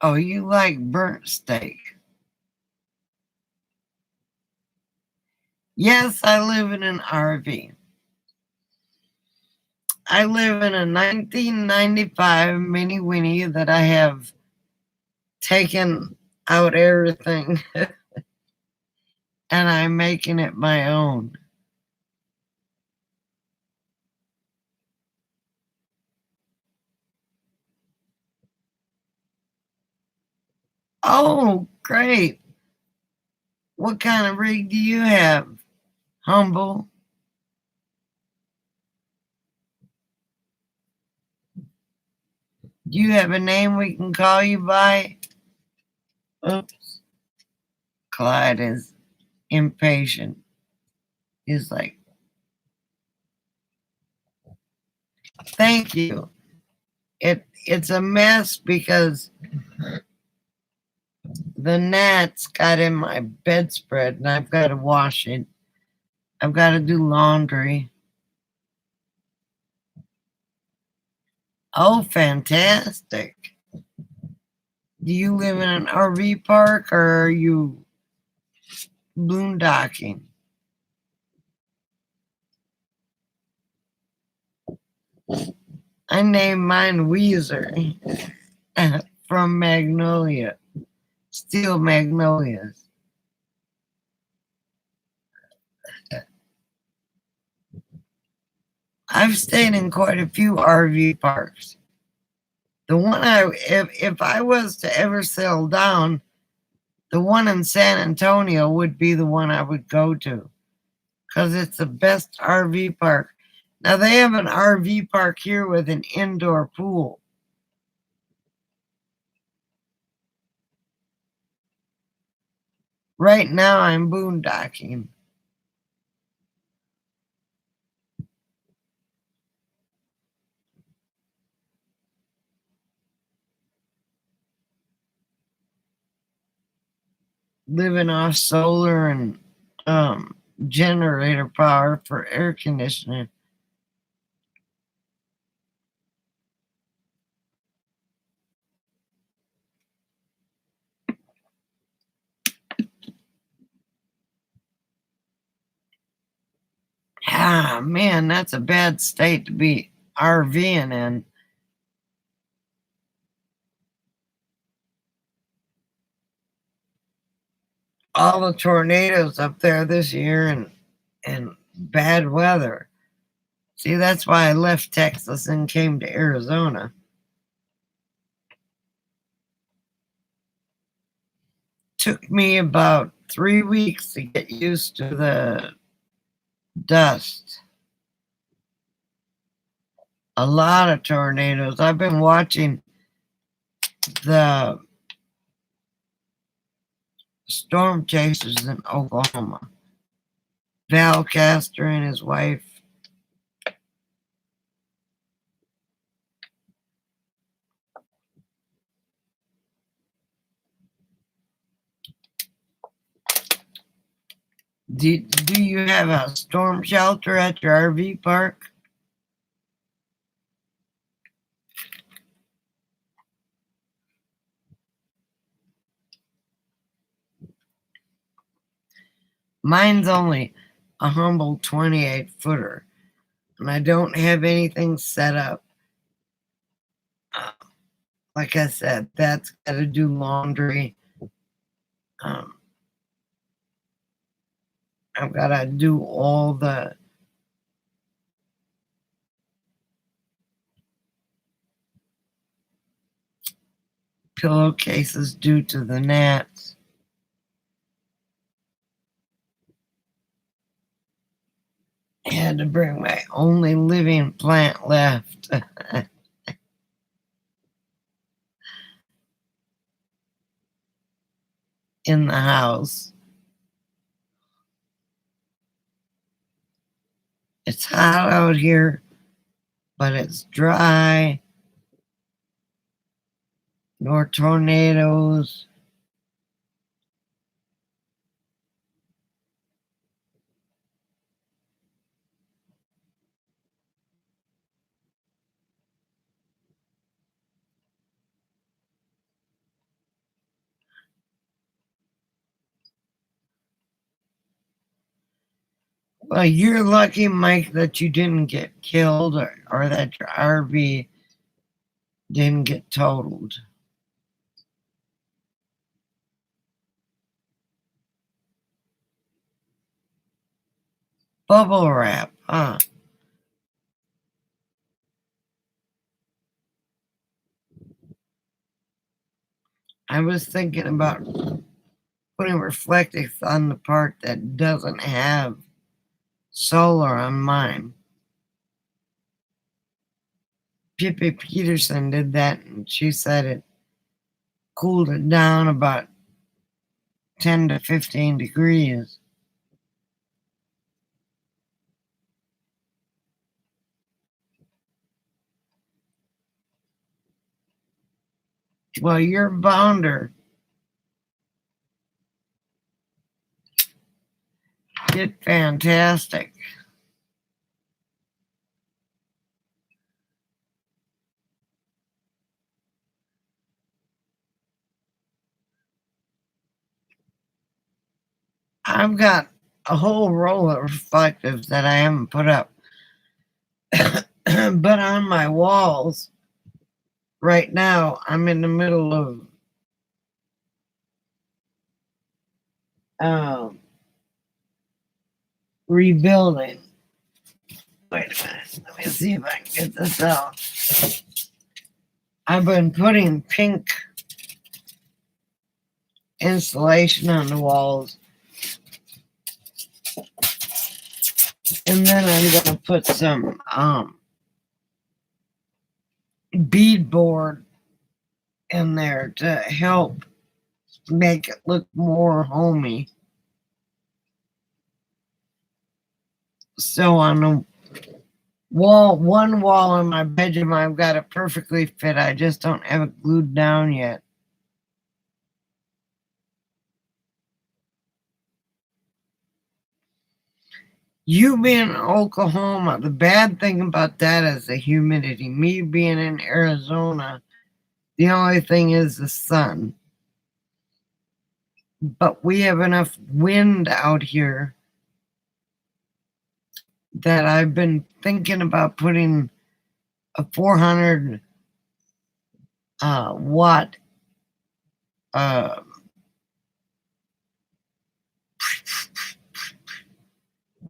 Oh, you like burnt steak? Yes, I live in an RV. I live in a 1995 Mini Winnie that I have taken out everything and I'm making it my own. Oh, great. What kind of rig do you have? Humble? Do you have a name we can call you by? Oops. Clyde is impatient. He's like, thank you. It's a mess because the gnats got in my bedspread and I've got to wash it. I've got to do laundry. Oh, fantastic. Do you live in an RV park or are you boondocking? I named mine Weezer from Magnolia, Steel Magnolias. I've stayed in quite a few RV parks. The one if I was to ever settle down, the one in San Antonio would be the one I would go to because it's the best RV park. Now they have an RV park here with an indoor pool. Right now I'm boondocking. Living off solar and generator power for air conditioning. Ah, man, that's a bad state to be RVing in. All the tornadoes up there this year and bad weather. See, that's why I left Texas and came to Arizona. Took me about 3 weeks to get used to the dust. A lot of tornadoes. I've been watching the storm chasers in Oklahoma. Val Castor and his wife. Do you have a storm shelter at your RV park? Mine's only a humble 28 footer, and I don't have anything set up. Like I said, that's got to do laundry. I've got to do all the pillowcases due to the gnats. I had to bring my only living plant left in the house. It's hot out here, but it's dry. No tornadoes. Well, you're lucky, Mike, that you didn't get killed or that your RV didn't get totaled. Bubble wrap, huh? I was thinking about putting reflectors on the part that doesn't have solar on mine. Pippi Peterson did that, and she said it cooled it down about 10 to 15 degrees. Well, your bounder did fantastic. I've got a whole row of reflectives that I haven't put up. But on my walls, right now, I'm in the middle of um, rebuilding. Wait a minute. Let me see if I can get this out. I've been putting pink insulation on the walls. And then I'm going to put some beadboard in there to help make it look more homey. So on the wall, one wall in my bedroom, I've got it perfectly fit. I just don't have it glued down yet. You being in Oklahoma, the bad thing about that is the humidity. Me being in Arizona, the only thing is the sun. But we have enough wind out here that I've been thinking about putting a 400 watt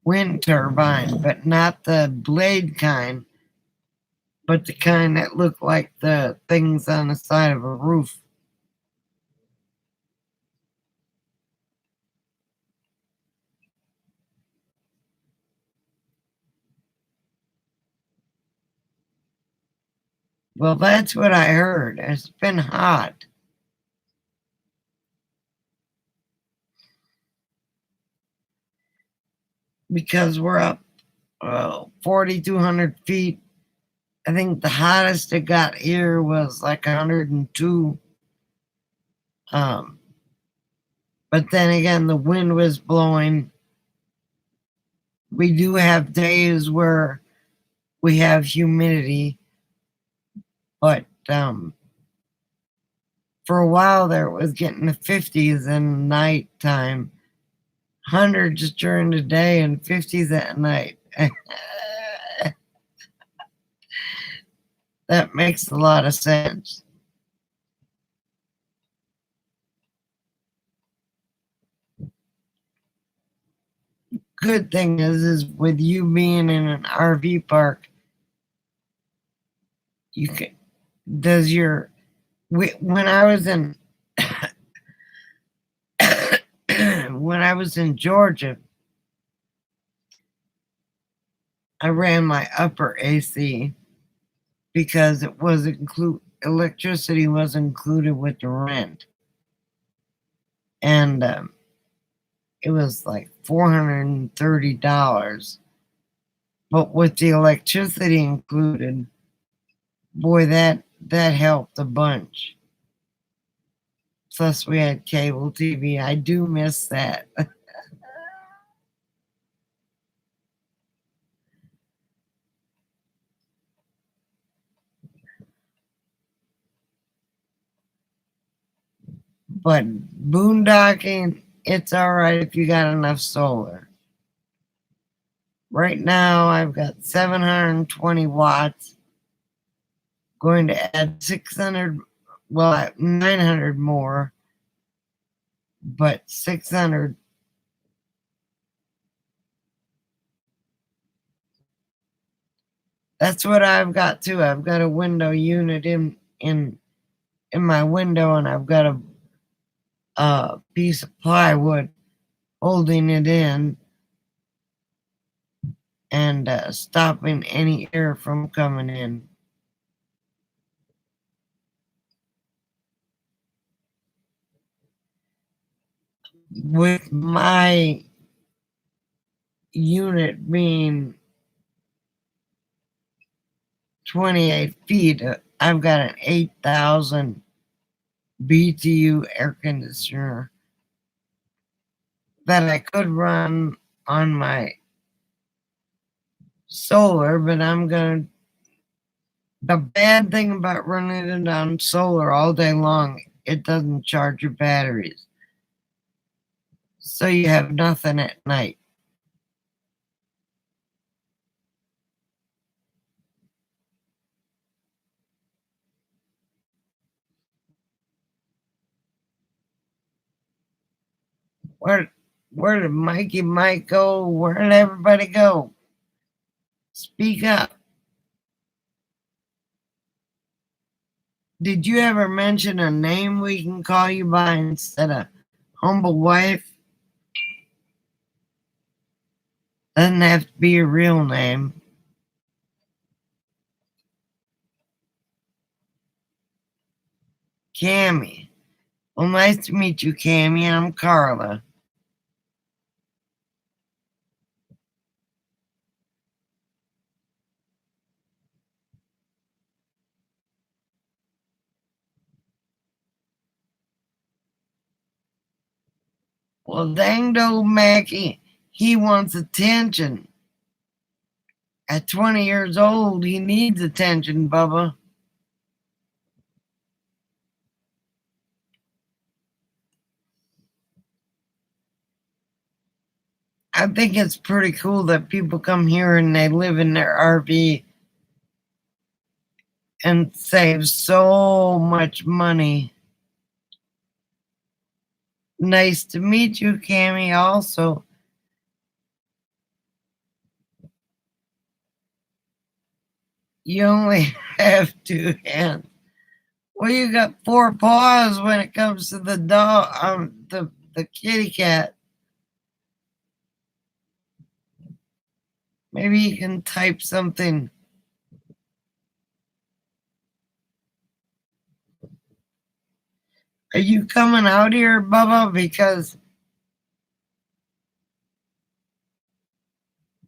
wind turbine, but not the blade kind, but the kind that look like the things on the side of a roof. Well, that's what I heard. It's been hot. Because we're up 4,200 feet. I think the hottest it got here was like 102. But then again, the wind was blowing. We do have days where we have humidity, but for a while there it was getting the 50s in nighttime, hundreds during the day, and 50s at night. That makes a lot of sense. Good thing is with you being in an RV park, you can does your when I was in when I was in Georgia, I ran my upper AC because it was electricity was included with the rent, and it was like $430. But with the electricity included, boy, that helped a bunch. Plus, we had cable TV. I do miss that. But boondocking, it's all right if you got enough solar. Right now, I've got 720 watts. Going to add 600, well, 900 more, but 600. That's what I've got too. I've got a window unit in in my window, and I've got a piece of plywood holding it in and stopping any air from coming in. With my unit being 28 feet, I've got an 8,000 BTU air conditioner that I could run on my solar, but the bad thing about running it on solar all day long, it doesn't charge your batteries. So you have nothing at night. Where where did Mikey Mike go? Where did everybody go? Speak up. Did you ever mention a name we can call you by instead of humble wife? Doesn't have to be your real name. Cammy. Well, nice to meet you, Cammy. I'm Carla. Well, danged old Mackie, he wants attention. At 20 years old, he needs attention, Bubba. I think it's pretty cool that people come here and they live in their RV and save so much money. Nice to meet you, Cammy, also. You only have two hands. Well, you got four paws when it comes to the dog, the kitty cat. Maybe you can type something. Are you coming out here, Bubba? Because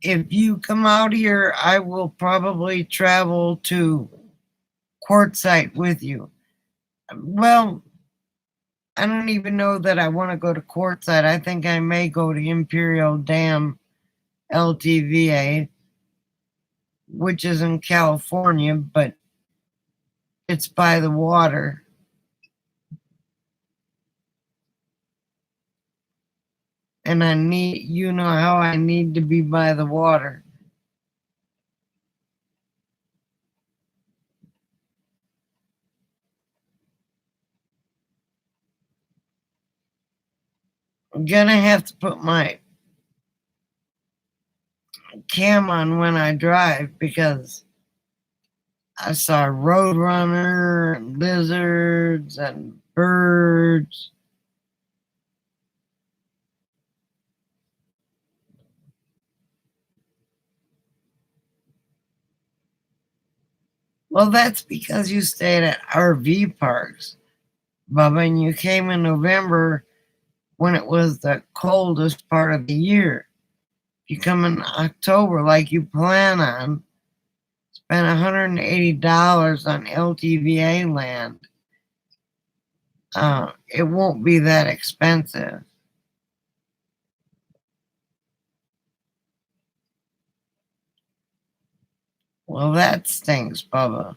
if you come out here, I will probably travel to Quartzsite with you. Well, I don't even know that I want to go to Quartzsite. I think I may go to Imperial Dam LTVA, which is in California, but it's by the water. And you know how I need to be by the water. I'm gonna have to put my cam on when I drive because I saw roadrunner and lizards and birds. Well, that's because you stayed at RV parks, Bubba, and you came in November when it was the coldest part of the year. If you come in October like you plan on, spend $180 on LTVA land. It won't be that expensive. Well, that stinks, Bubba.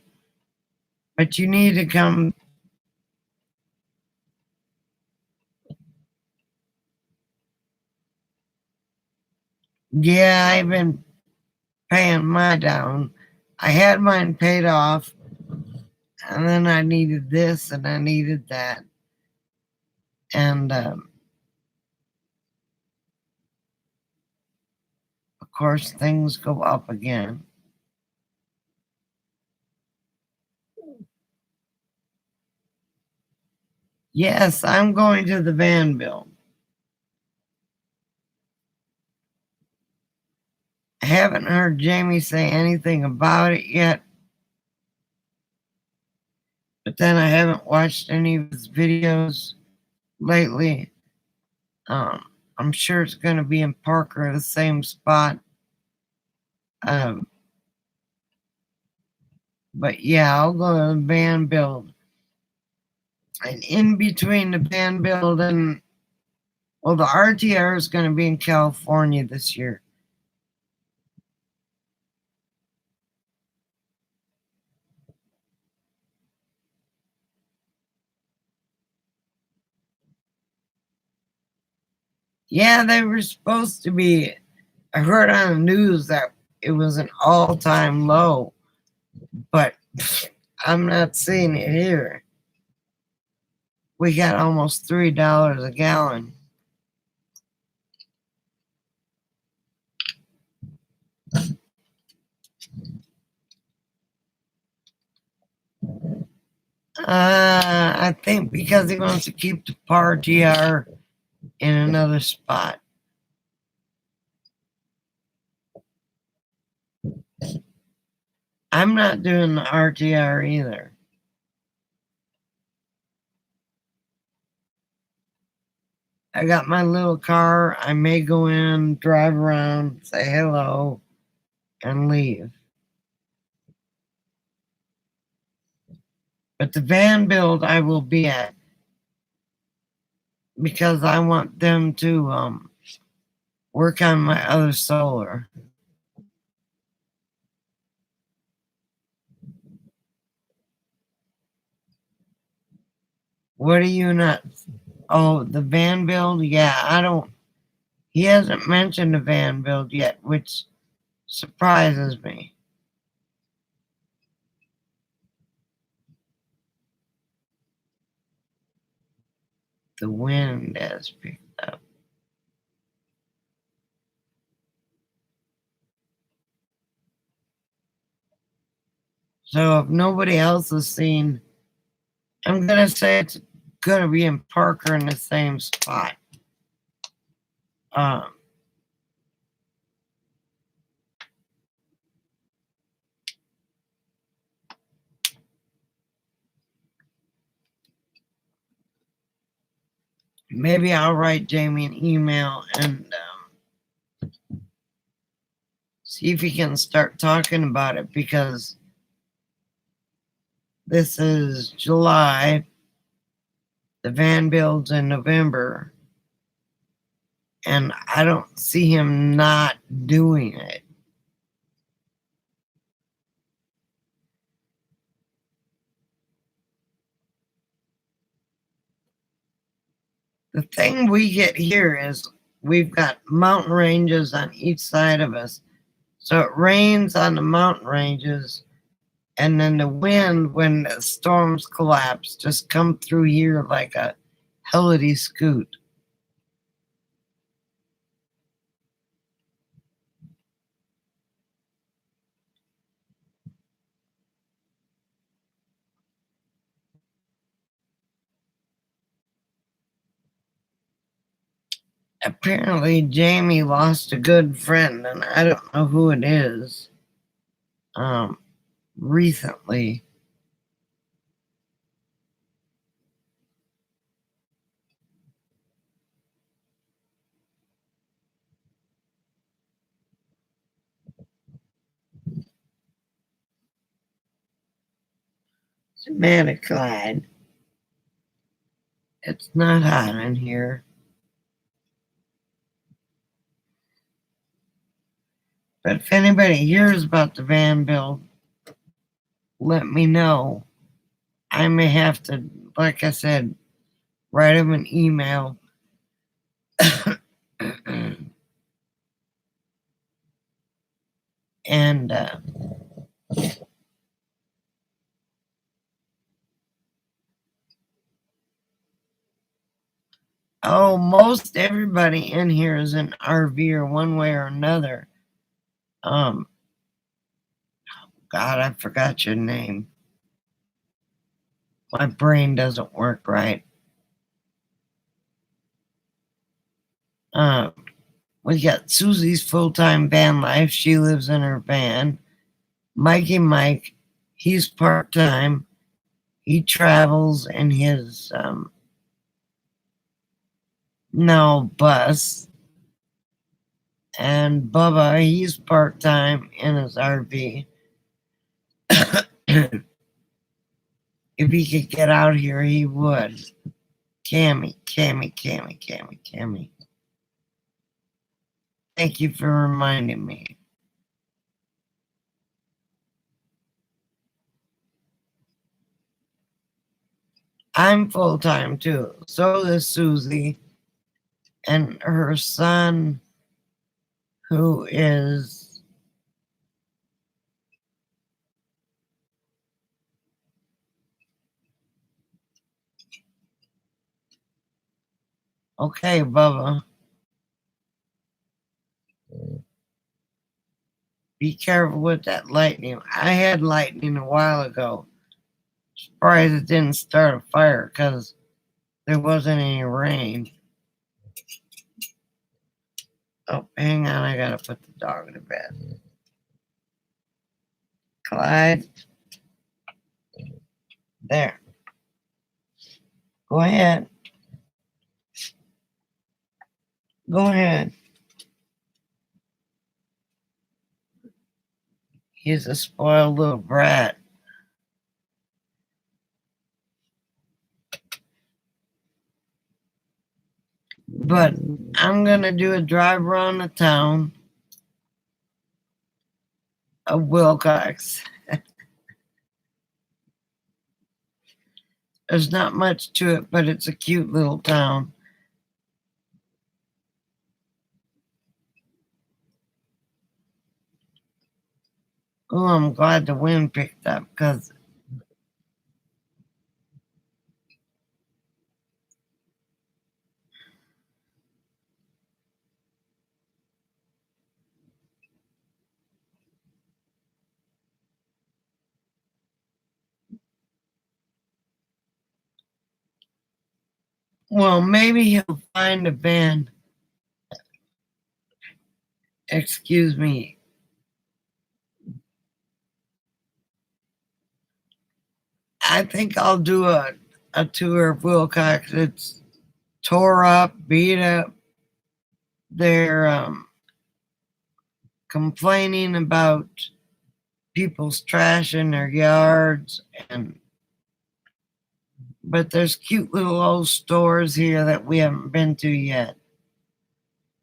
But you need to come. Yeah, I've been paying my down. I had mine paid off, and then I needed this and I needed that. And of course, things go up again. Yes, I'm going to the van build. I haven't heard Jamie say anything about it yet, but then I haven't watched any of his videos lately. I'm sure it's going to be in Parker, the same spot. Um, but yeah, I'll go to the van build. And in between the van build and, well, the RTR is going to be in California this year. Yeah, they were supposed to be. I heard on the news that it was an all-time low, but I'm not seeing it here. We got almost $3 a gallon. I think because he wants to keep the par GR in another spot. I'm not doing the RTR either. I got my little car. I may go in, drive around, say hello, and leave. But the van build I will be at because I want them to work on my other solar. What are you not? Oh, the van build? Yeah, I don't. He hasn't mentioned the van build yet, which surprises me. The wind has picked up. So if nobody else has seen, I'm gonna say it's gonna be in Parker in the same spot. Um, Maybe I'll write Jamie an email and see if he can start talking about it because this is July. The van builds in November, and I don't see him not doing it. The thing we get here is we've got mountain ranges on each side of us. So it rains on the mountain ranges, and then the wind, when the storms collapse, just come through here like a helidy scoot. Apparently, Jamie lost a good friend, and I don't know who it is. Recently. Savannah Clyde. It's not hot in here. But if anybody hears about the van build, let me know. I may have to, like I said, write him an email. And oh, most everybody in here is an RVer one way or another. God, I forgot your name. My brain doesn't work right. Uh, we got Susie's full-time van life. She lives in her van. Mikey Mike, he's part-time. He travels in his now bus. And Bubba, he's part-time in his RV. If he could get out here, he would. Cammy. Thank you for reminding me. I'm full-time too. So is Susie. And her son, who is okay, Bubba. Be careful with that lightning. I had lightning a while ago. Surprised it didn't start a fire because there wasn't any rain. Oh, hang on. I gotta put the dog to bed. Clyde. There. Go ahead. Go ahead. He's a spoiled little brat. But I'm gonna do a drive around the town of Wilcox. There's not much to it, but it's a cute little town. Oh, I'm glad the wind picked up because well, maybe he'll find a van. Excuse me. I think I'll do a tour of Wilcox. It's tore up, beat up. They're complaining about people's trash in their yards, and but there's cute little old stores here that we haven't been to yet.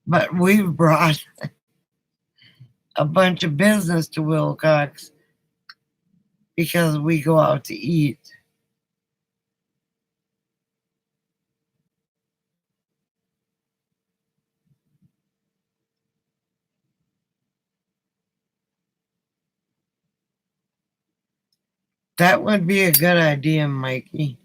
But we've brought a bunch of business to Wilcox because we go out to eat. That would be a good idea, Mikey.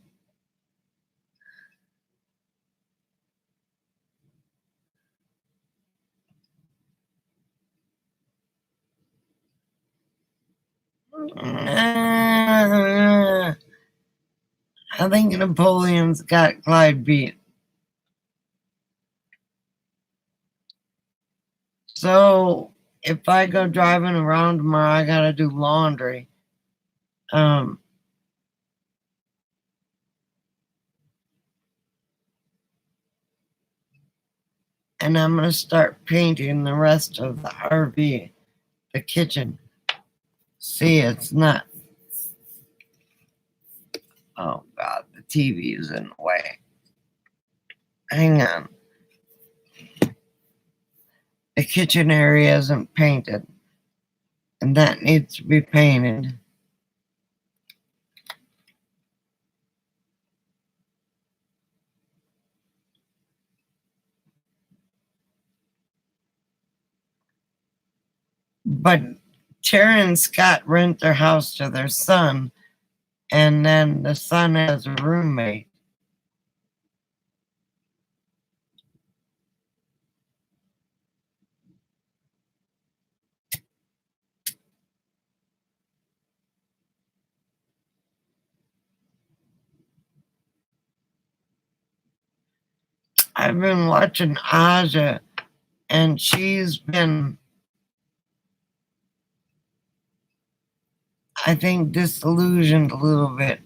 I think Napoleon's got Clyde beat. So if I go driving around tomorrow, I gotta do laundry. Um, and I'm gonna start painting the rest of the RV, the kitchen. See, it's not. Oh God, the TV is in the way. Hang on. The kitchen area isn't painted, and that needs to be painted. But Terry and Scott rent their house to their son, and then the son has a roommate. I've been watching Aja, and she's been, I think, disillusioned a little bit.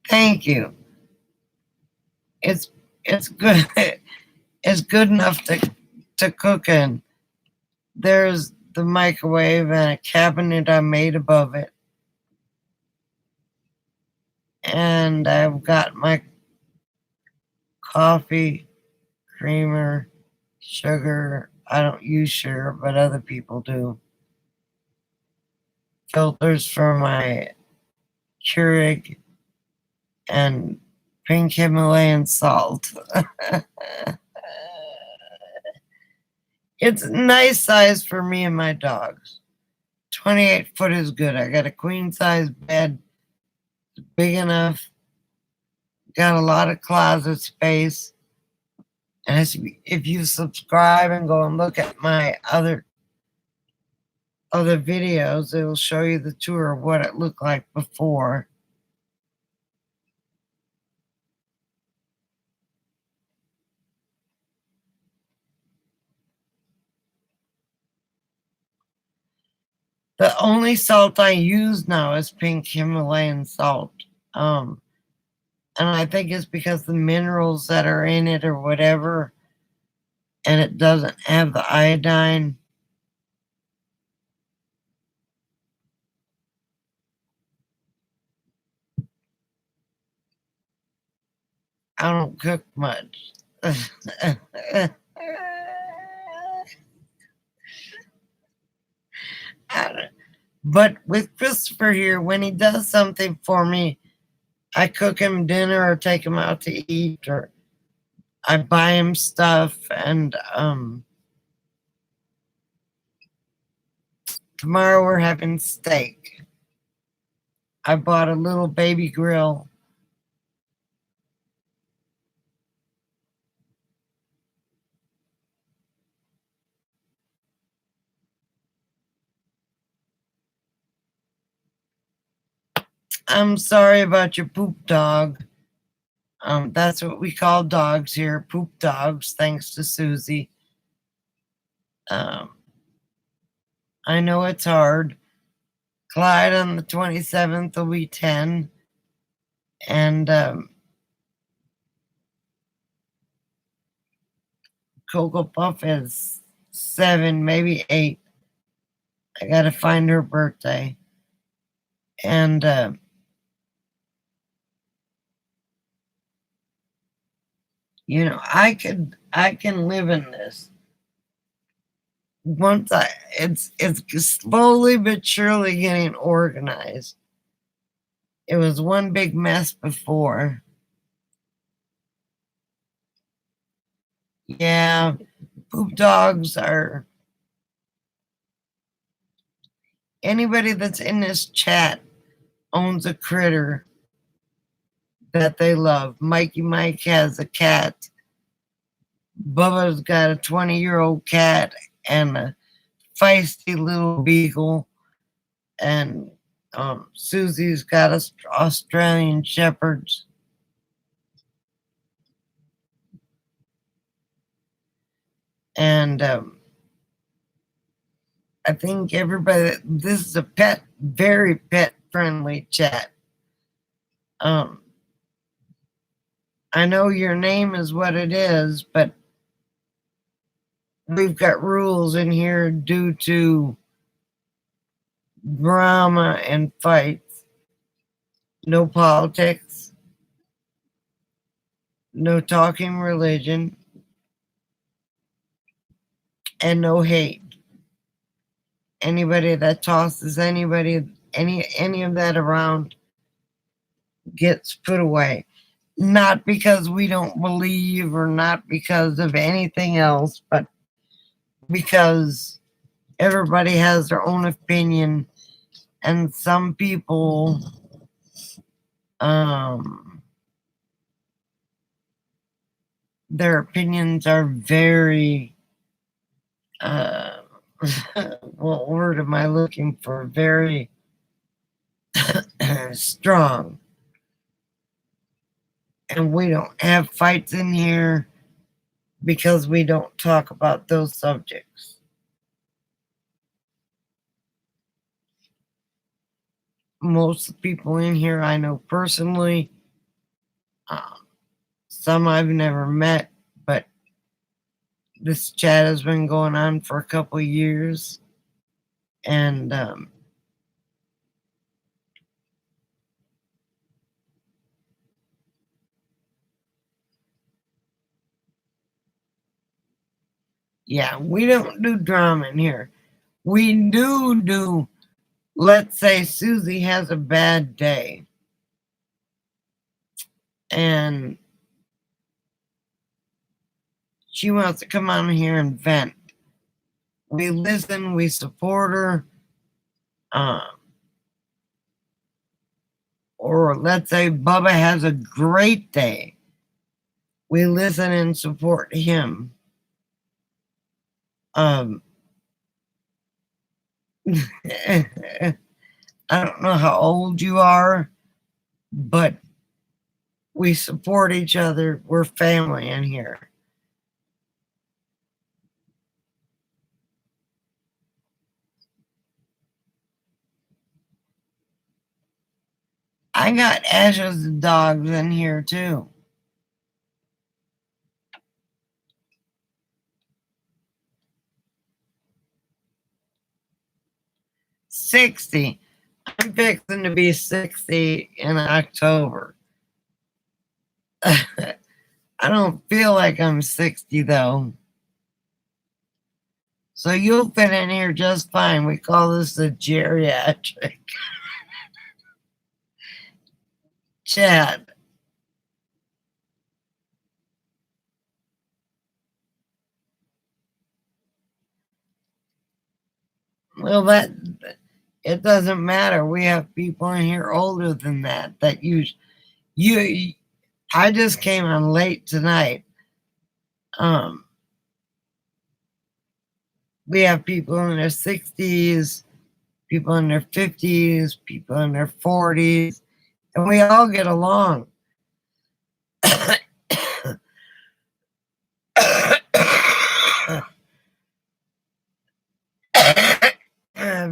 Thank you. It's it's good. It's good enough to cook in. There's the microwave and a cabinet I made above it. And I've got my coffee, creamer, sugar. I don't use sugar, but other people do. Filters for my Keurig and pink Himalayan salt. It's a nice size for me and my dogs. 28 foot is good. I got a queen size bed, big enough, got a lot of closet space. And if you subscribe and go and look at my other videos, it'll show you the tour of what it looked like before. The only salt I use now is pink Himalayan salt. And I think it's because the minerals that are in it or whatever, and it doesn't have the iodine. I don't cook much. But with Christopher here, when he does something for me, I cook him dinner or take him out to eat, or I buy him stuff. And tomorrow we're having steak. I bought a little baby grill. I'm sorry about your poop dog. That's what we call dogs here, poop dogs, thanks to Susie. I know it's hard. Clyde on the 27th will be 10. And Cocoa Puff is 7, maybe 8. I gotta find her birthday. And you know, I can live in this. Once it's slowly but surely getting organized. It was one big mess before. Yeah, poop dogs are, anybody that's in this chat owns a critter that they love. Mikey Mike has a cat. Bubba's got a 20-year-old cat and a feisty little beagle. And Susie's got Australian shepherds. And I think everybody, this is a very pet friendly chat. I know your name is what it is, but we've got rules in here due to drama and fights. No politics. No talking religion. And no hate. Anybody that tosses any of that around gets put away. Not because we don't believe or not because of anything else, but because everybody has their own opinion, and some people their opinions are very what word am I looking for? Very strong. And we don't have fights in here because we don't talk about those subjects. Most of the people in here I know personally. Some I've never met, but this chat has been going on for a couple years. And yeah, we don't do drama in here. We do, let's say Susie has a bad day and she wants to come on here and vent. We listen, we support her. Or let's say Bubba has a great day. We listen and support him. I don't know how old you are, but we support each other. We're family in here. I got Ash's dogs in here too. $60. I'm fixing to be 60 in October. I don't feel like I'm 60 though. So you'll fit in here just fine. We call this the geriatric chat. Well, it doesn't matter. We have people in here older than that you I just came on late tonight. We have people in their 60s, people in their 50s, people in their 40s, and we all get along.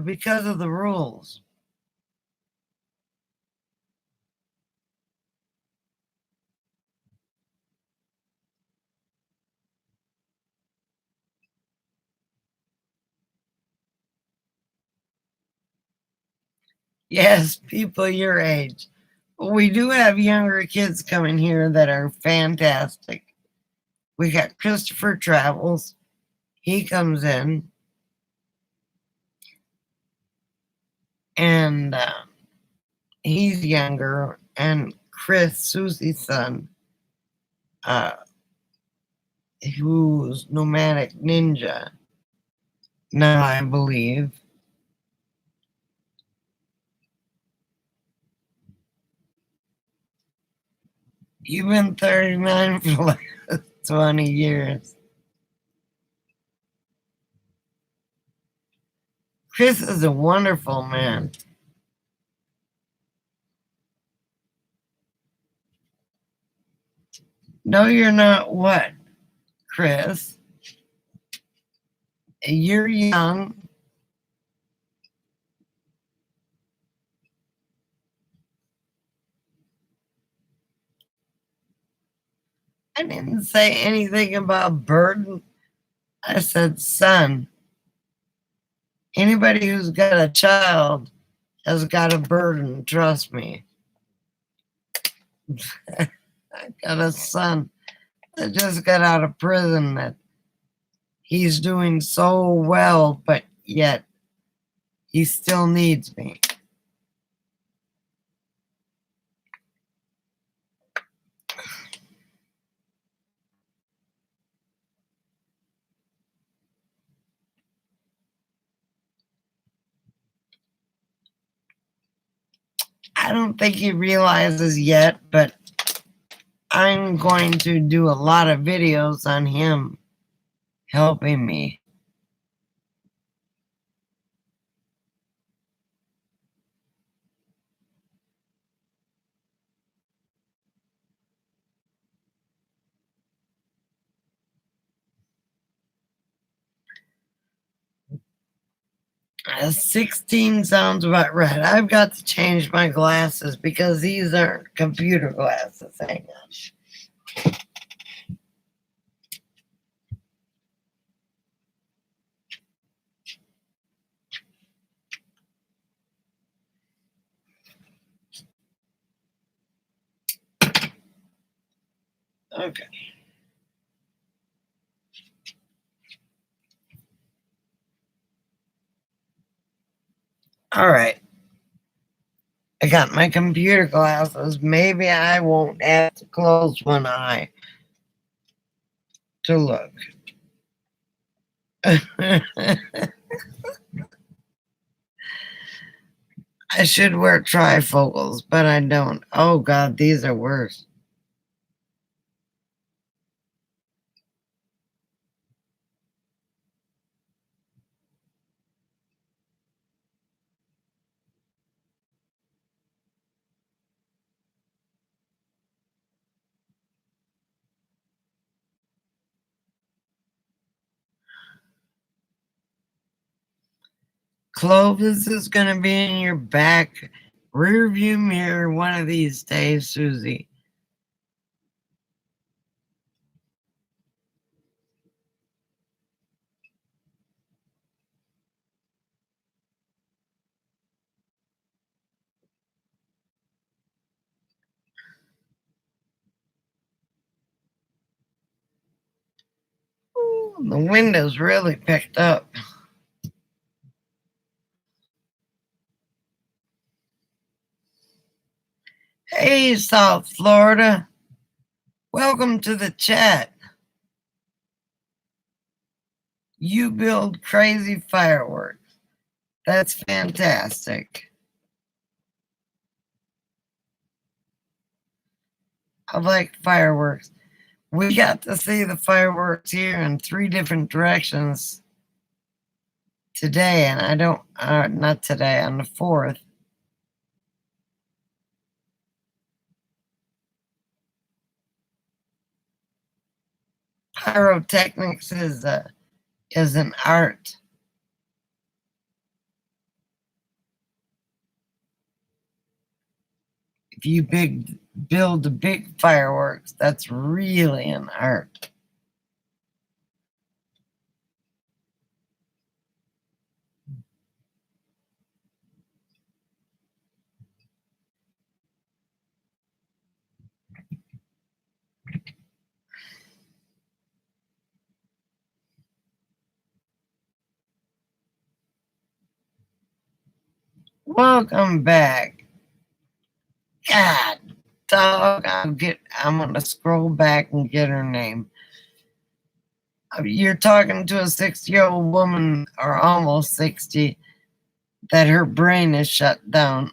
Because of the rules. Yes, people your age. We do have younger kids coming here that are fantastic. We got Christopher Travels. He comes in. And he's younger. And Chris, Susie's son, who's Nomadic Ninja now, I believe. You've been 39 for like 20 years. Chris is a wonderful man. No, you're not what, Chris? You're young. I didn't say anything about burden. I said son. Anybody who's got a child has got a burden, trust me. I got a son that just got out of prison that he's doing so well, but yet he still needs me. I don't think he realizes yet, but I'm going to do a lot of videos on him helping me. 16 sounds about right. I've got to change my glasses because these aren't computer glasses. Hang on. Okay. All right. I got my computer glasses. Maybe I won't have to close one eye to look. I should wear trifocals, but I don't. Oh God, these are worse. Clovis is going to be in your back rear view mirror one of these days, Susie. Ooh, the windows really picked up. Hey, South Florida. Welcome to the chat. You build crazy fireworks. That's fantastic. I like fireworks. We got to see the fireworks here in 3 different directions today, and I don't, not today, on the 4th. Pyrotechnics is an art. If you build big fireworks, that's really an art. Welcome back. God, dog, I'm gonna scroll back and get her name. You're talking to a 60-year-old woman, or almost 60, that her brain is shut down.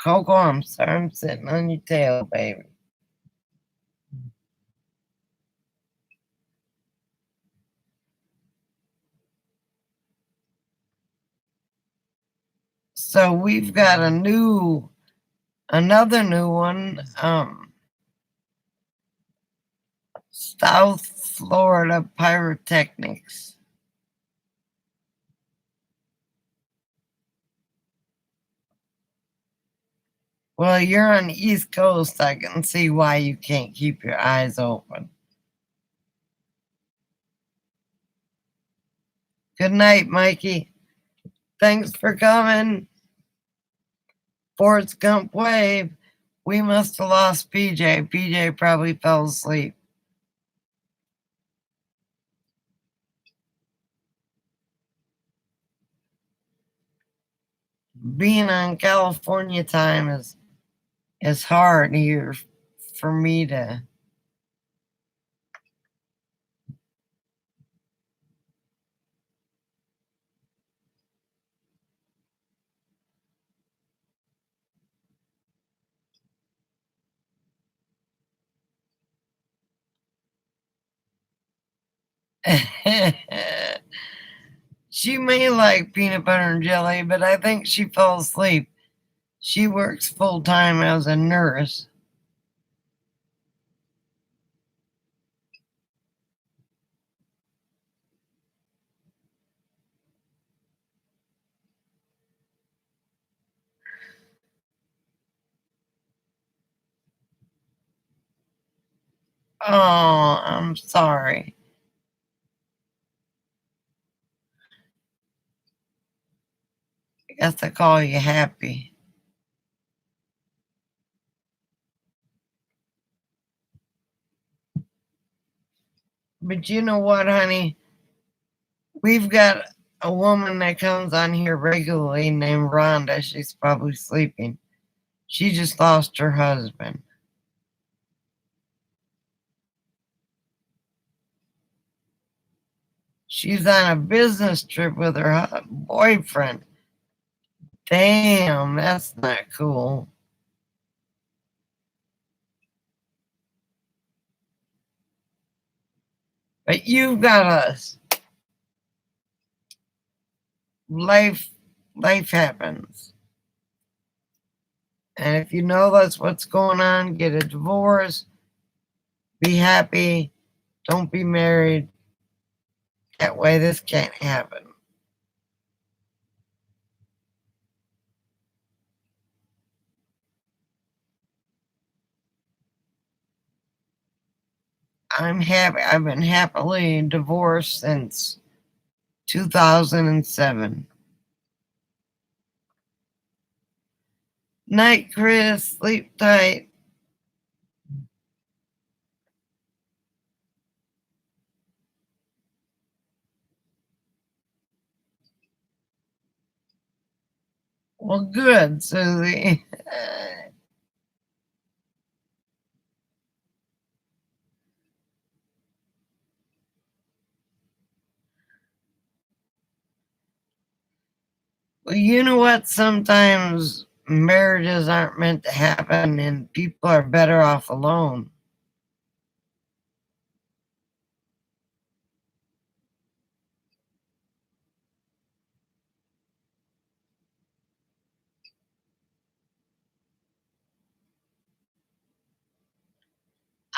Coco, I'm sorry I'm sitting on your tail, baby. So we've got another new one. South Florida Pyrotechnics. Well, you're on the East Coast. I can see why you can't keep your eyes open. Good night, Mikey. Thanks for coming. Forrest Gump wave. We must have lost PJ. PJ probably fell asleep. Being on California time is hard here for me to. She may like peanut butter and jelly, but I think she fell asleep. She works full time as a nurse. Oh, I'm sorry. I guess I call you happy. But you know what, honey? We've got a woman that comes on here regularly named Rhonda. She's probably sleeping. She just lost her husband. She's on a business trip with her boyfriend. Damn, that's not cool. But you've got us. Life, life happens. And if you know that's what's going on, get a divorce. Be happy. Don't be married. That way, this can't happen. I'm happy. I've been happily divorced since 2007. Night, Chris. Sleep tight. Well, good, Susie. Well, you know what? Sometimes marriages aren't meant to happen and people are better off alone.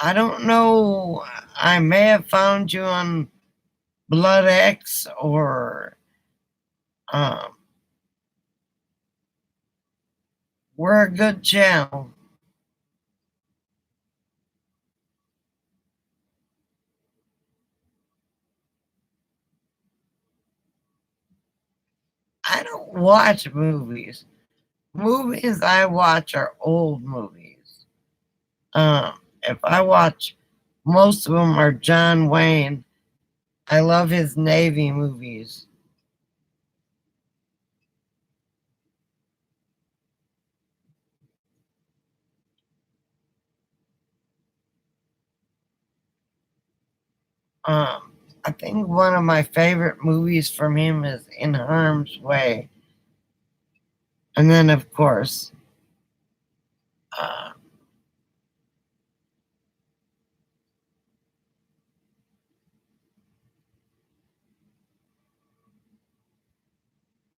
I don't know. I may have found you on Blood X or um, we're a good channel. I don't watch movies. Movies I watch are old movies. If I watch, most of them are John Wayne. I love his Navy movies. I think one of my favorite movies from him is In Harm's Way. And then, of course, uh,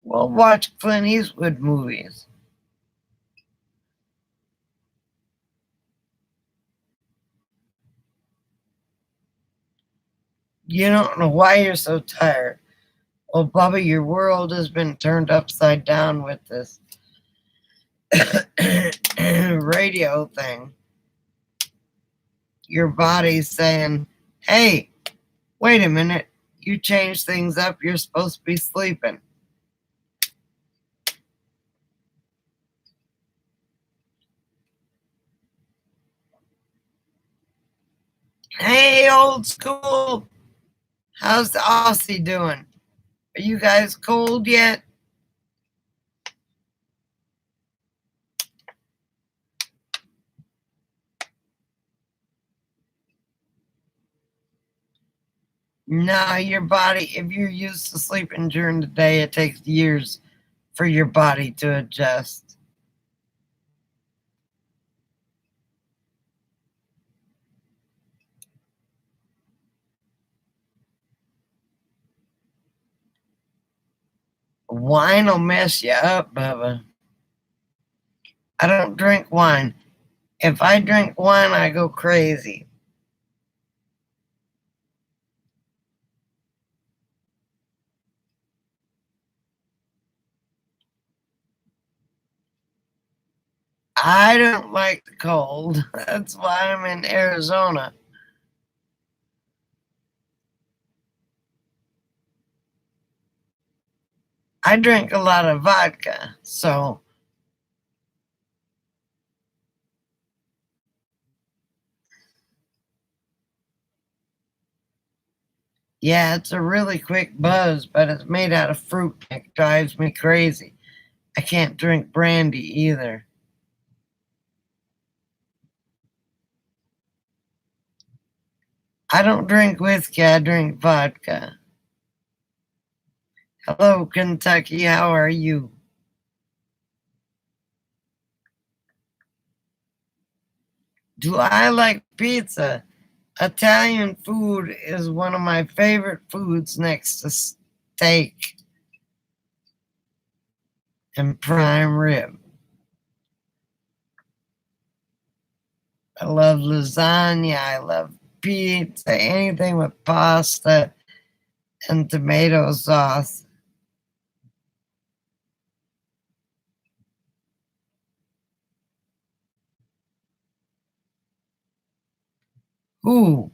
we'll watch Clint Eastwood movies. You don't know why you're so tired. Well, Bubba, your world has been turned upside down with this radio thing. Your body's saying, hey, wait a minute. You changed things up. You're supposed to be sleeping. Hey, old school. How's the Aussie doing? Are you guys cold yet? No, your body, if you're used to sleeping during the day, it takes years for your body to adjust. Wine will mess you up, Bubba. I don't drink wine. If I drink wine, I go crazy. I don't like the cold. That's why I'm in Arizona. I drink a lot of vodka, so yeah, it's a really quick buzz, but it's made out of fruit. It drives me crazy. I can't drink brandy either. I don't drink whiskey, I drink vodka. Hello, Kentucky, how are you? Do I like pizza? Italian food is one of my favorite foods next to steak and prime rib. I love lasagna, I love pizza, anything with pasta and tomato sauce. Ooh,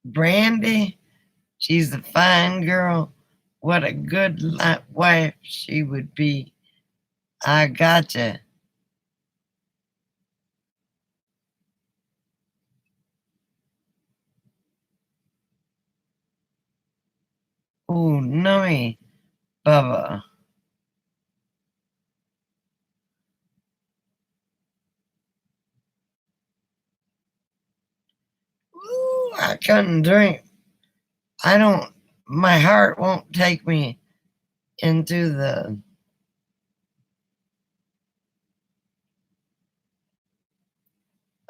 Brandy, she's a fine girl. What a good wife she would be. I gotcha. Ooh, nummy, Bubba. Ooh, I couldn't drink. I don't, my heart won't take me into the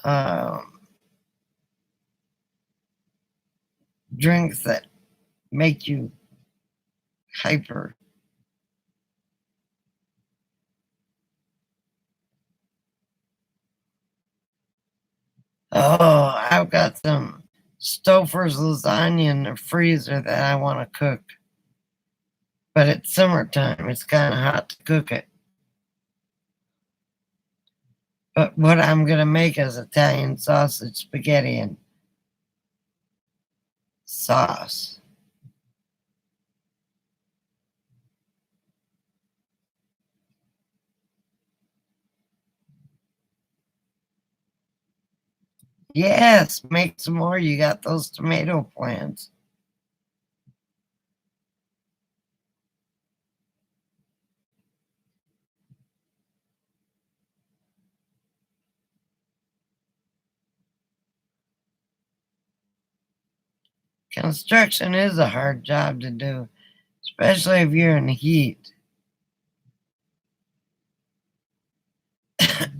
uh, drinks that make you hyper. Oh, I've got some Stouffer's lasagna in the freezer that I want to cook. But it's summertime. It's kind of hot to cook it. But what I'm going to make is Italian sausage spaghetti and sauce. Yes, make some more. You got those tomato plants. Construction is a hard job to do, especially if you're in the heat.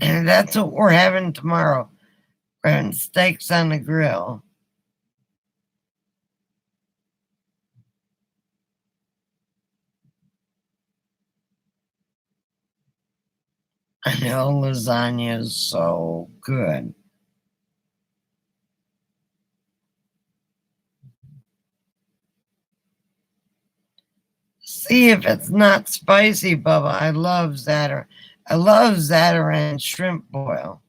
And that's what we're having tomorrow. We're having steaks on the grill. I know lasagna is so good. See if it's not spicy, Bubba. I love zatter. I love Zatarain shrimp boil.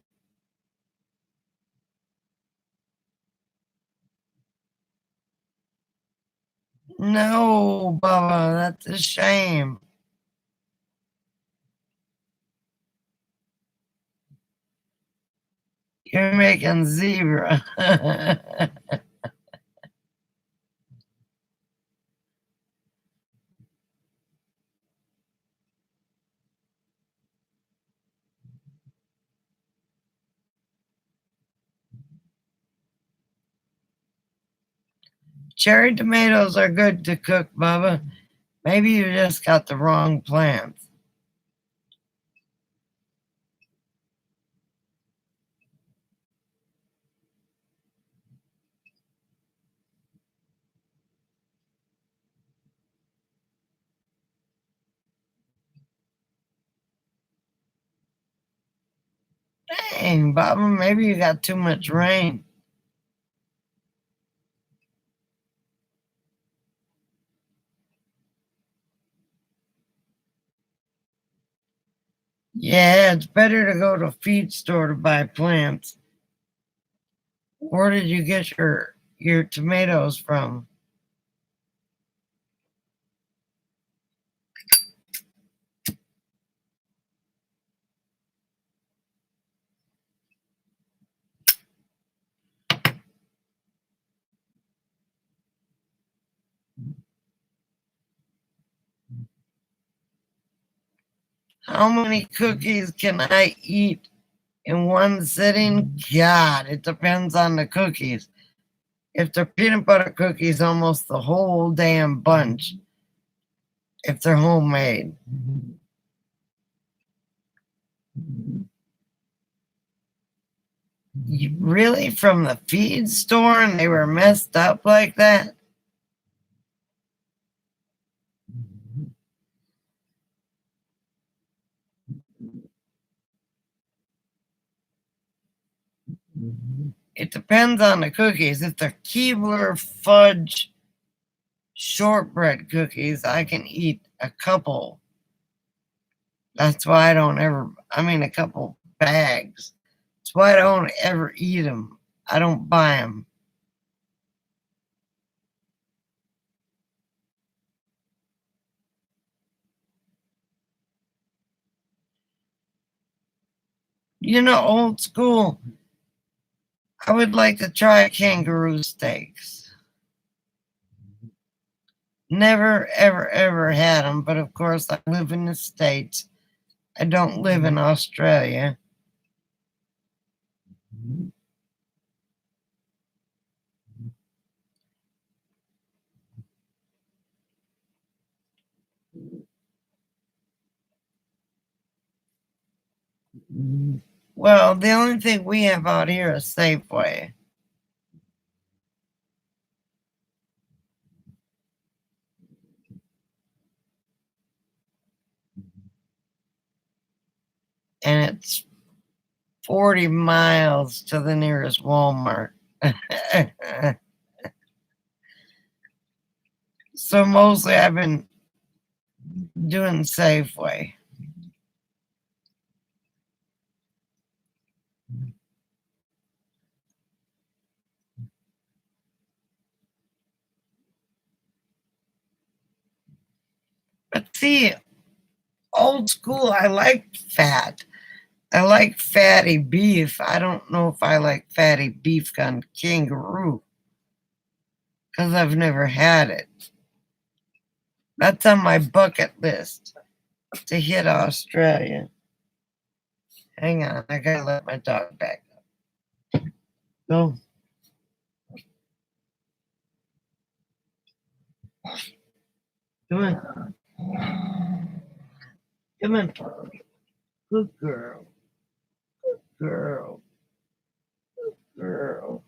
No, Bubba, that's a shame. You're making zebra. Cherry tomatoes are good to cook, Bubba. Maybe you just got the wrong plants. Dang, Bubba, maybe you got too much rain. Yeah, it's better to go to a feed store to buy plants. Where did you get your tomatoes from? How many cookies can I eat in one sitting? God, it depends on the cookies. If they're peanut butter cookies, almost the whole damn bunch, if they're homemade. Really? From the feed store and they were messed up like that? It depends on the cookies. If they're Keebler fudge shortbread cookies, I can eat a couple. That's why I don't ever, I mean, a couple bags. That's why I don't ever eat them. I don't buy them. You know, old school, I would like to try kangaroo steaks. Never, ever, ever had them, but of course, I live in the States. I don't live in Australia. Well, the only thing we have out here is Safeway. And it's 40 miles to the nearest Walmart. So mostly I've been doing Safeway. But see, old school, I like fat. I like fatty beef. I don't know if I like fatty beef on kangaroo because I've never had it. That's on my bucket list to hit Australia. Hang on, I gotta let my dog back. Go. Come on. Come on. Good girl. Girl. Girl.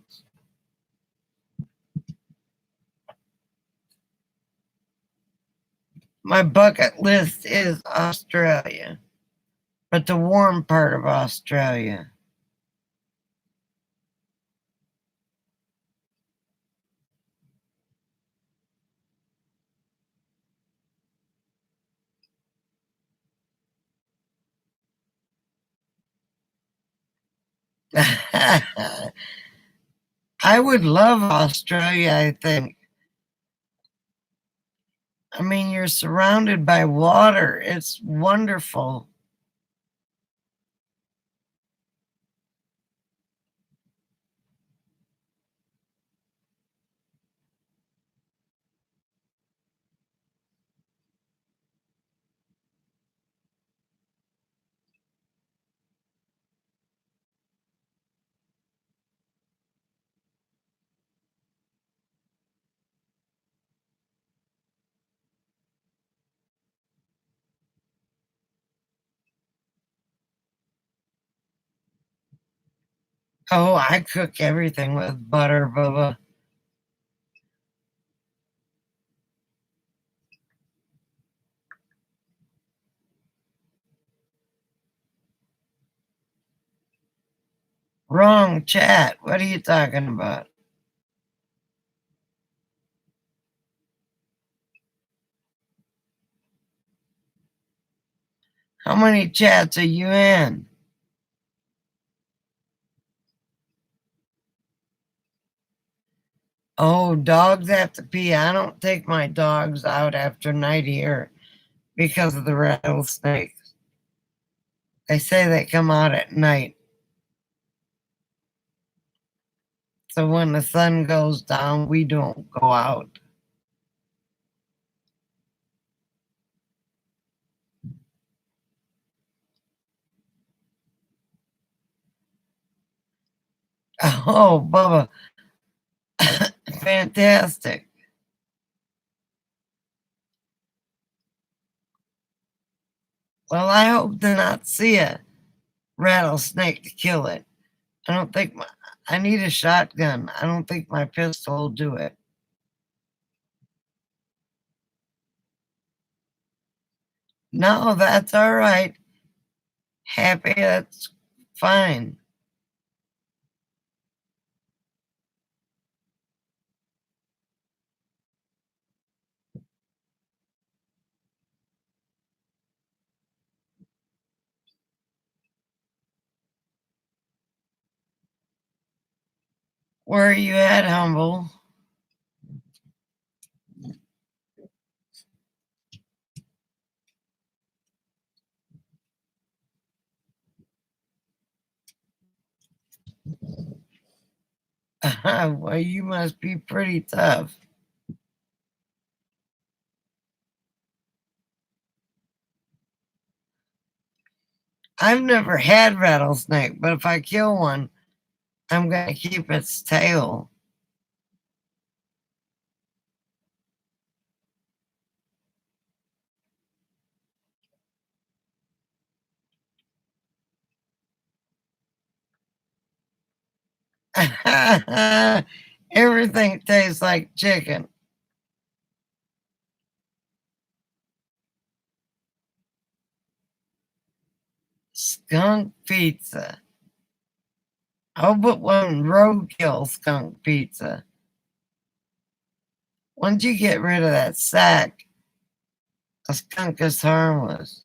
My bucket list is Australia, but the warm part of Australia. I would love Australia, I think. I mean, you're surrounded by water. It's wonderful. Oh, I cook everything with butter, Bubba. Wrong chat. What are you talking about? How many chats are you in? Oh, dogs have to pee. I don't take my dogs out after night here because of the rattlesnakes. They say they come out at night. So when the sun goes down, we don't go out. Oh, Bubba, fantastic. Well, I hope to not see a rattlesnake to kill it. I don't think I need a shotgun. I don't think my pistol will do it. No, that's all right. Happy, that's fine. Where are you at, Humble? Well, you must be pretty tough. I've never had rattlesnake, but if I kill one, I'm going to keep its tail. Everything tastes like chicken. Skunk pizza. Oh, but one roadkill skunk pizza. Once you get rid of that sack, a skunk is harmless.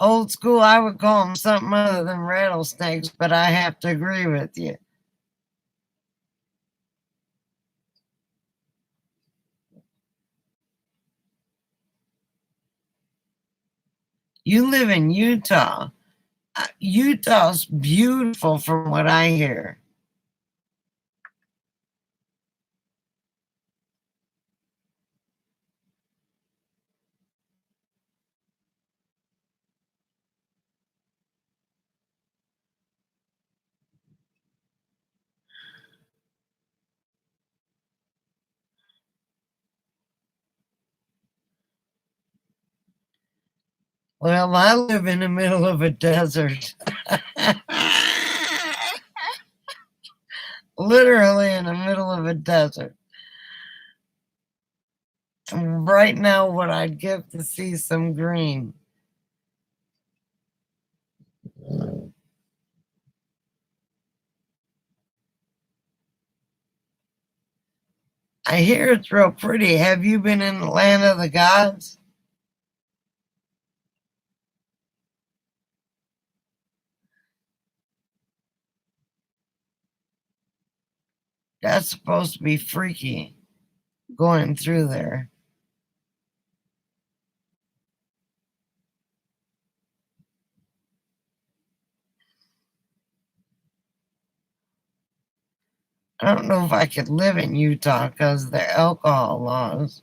Old school, I would call them something other than rattlesnakes, but I have to agree with you. You live in Utah. Utah's beautiful from what I hear. Well, I live in the middle of a desert. Literally in the middle of a desert. And right now, what I'd give to see some green. I hear it's real pretty. Have you been in the land of the gods? That's supposed to be freaky going through there. I don't know if I could live in Utah because of the alcohol laws.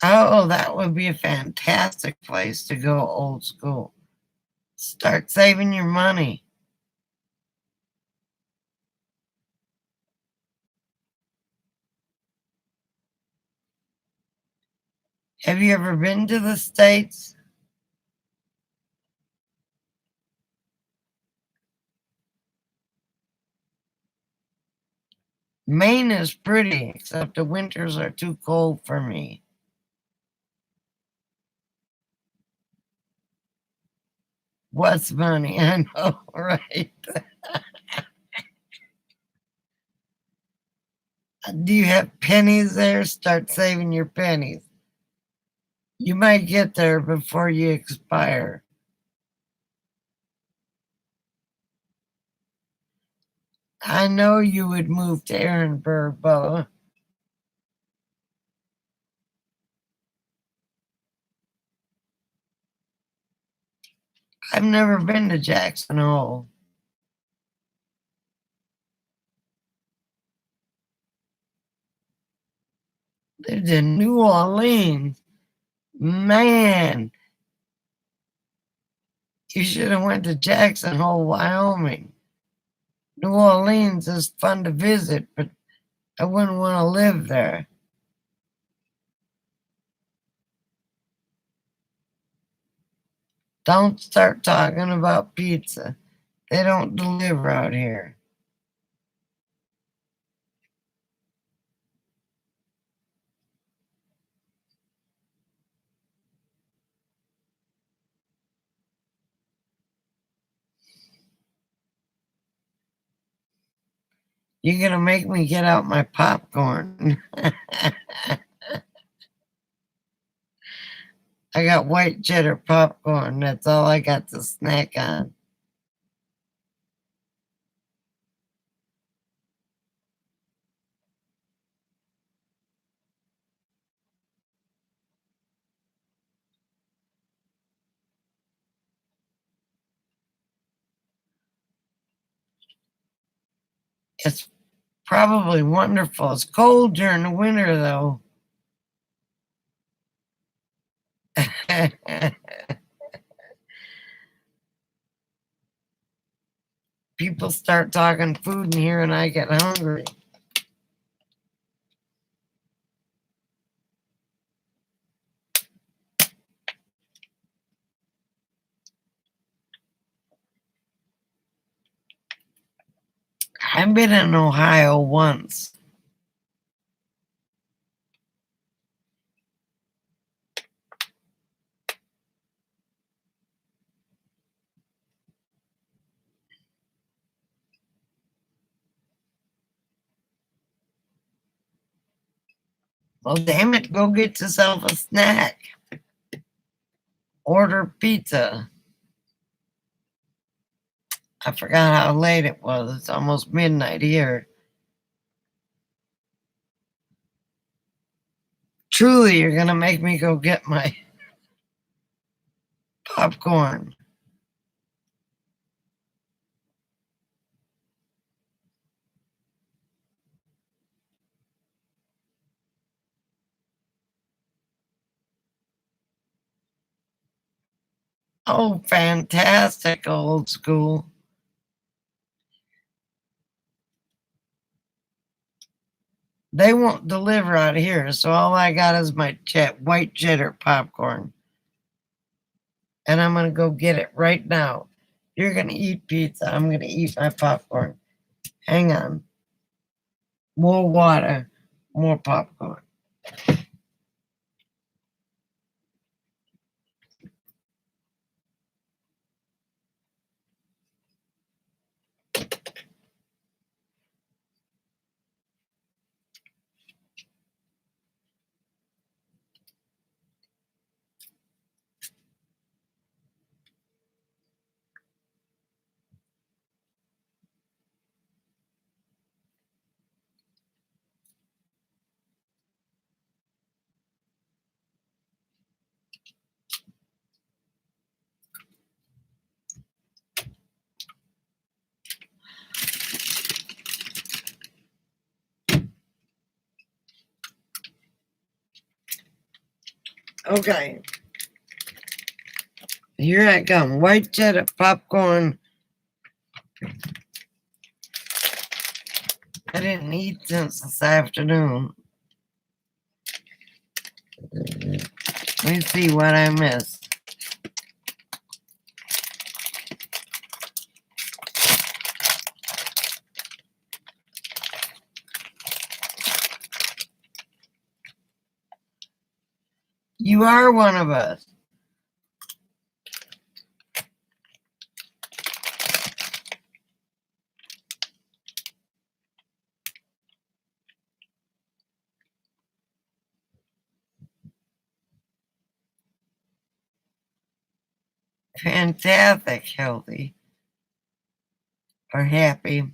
Oh, that would be a fantastic place to go old school. Start saving your money. Have you ever been to the States? Maine is pretty, except the winters are too cold for me. What's money? I know, right? Do you have pennies there? Start saving your pennies. You might get there before you expire. I know you would move to Ehrenberg, Bella. I've never been to Jackson Hole. Lived in New Orleans. Man, you should have went to Jackson Hole, Wyoming. New Orleans is fun to visit, but I wouldn't want to live there. Don't start talking about pizza. They don't deliver out here. You're going to make me get out my popcorn. I got white cheddar popcorn. That's all I got to snack on. It's probably wonderful. It's cold during the winter, though. People start talking food in here and I get hungry. I've been in Ohio once. Well, damn it, go get yourself a snack. Order pizza. I forgot how late it was. It's almost midnight here. Truly, you're going to make me go get my popcorn. Oh, fantastic, old school. They won't deliver out here, so all I got is my white cheddar popcorn. And I'm going to go get it right now. You're going to eat pizza. I'm going to eat my popcorn. Hang on. More water, more popcorn. Okay. Here I come. White cheddar popcorn. I didn't eat since this afternoon. Let me see what I missed. You are one of us. Fantastic, healthy, or happy.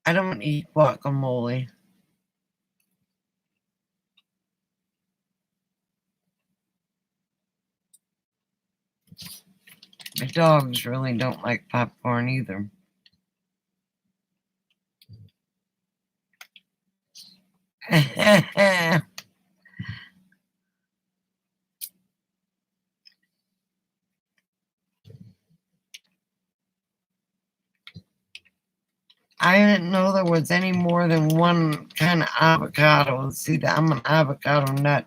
I don't eat guacamole. My dogs really don't like popcorn either. I didn't know there was any more than one kind of avocado. See, I'm an avocado nut.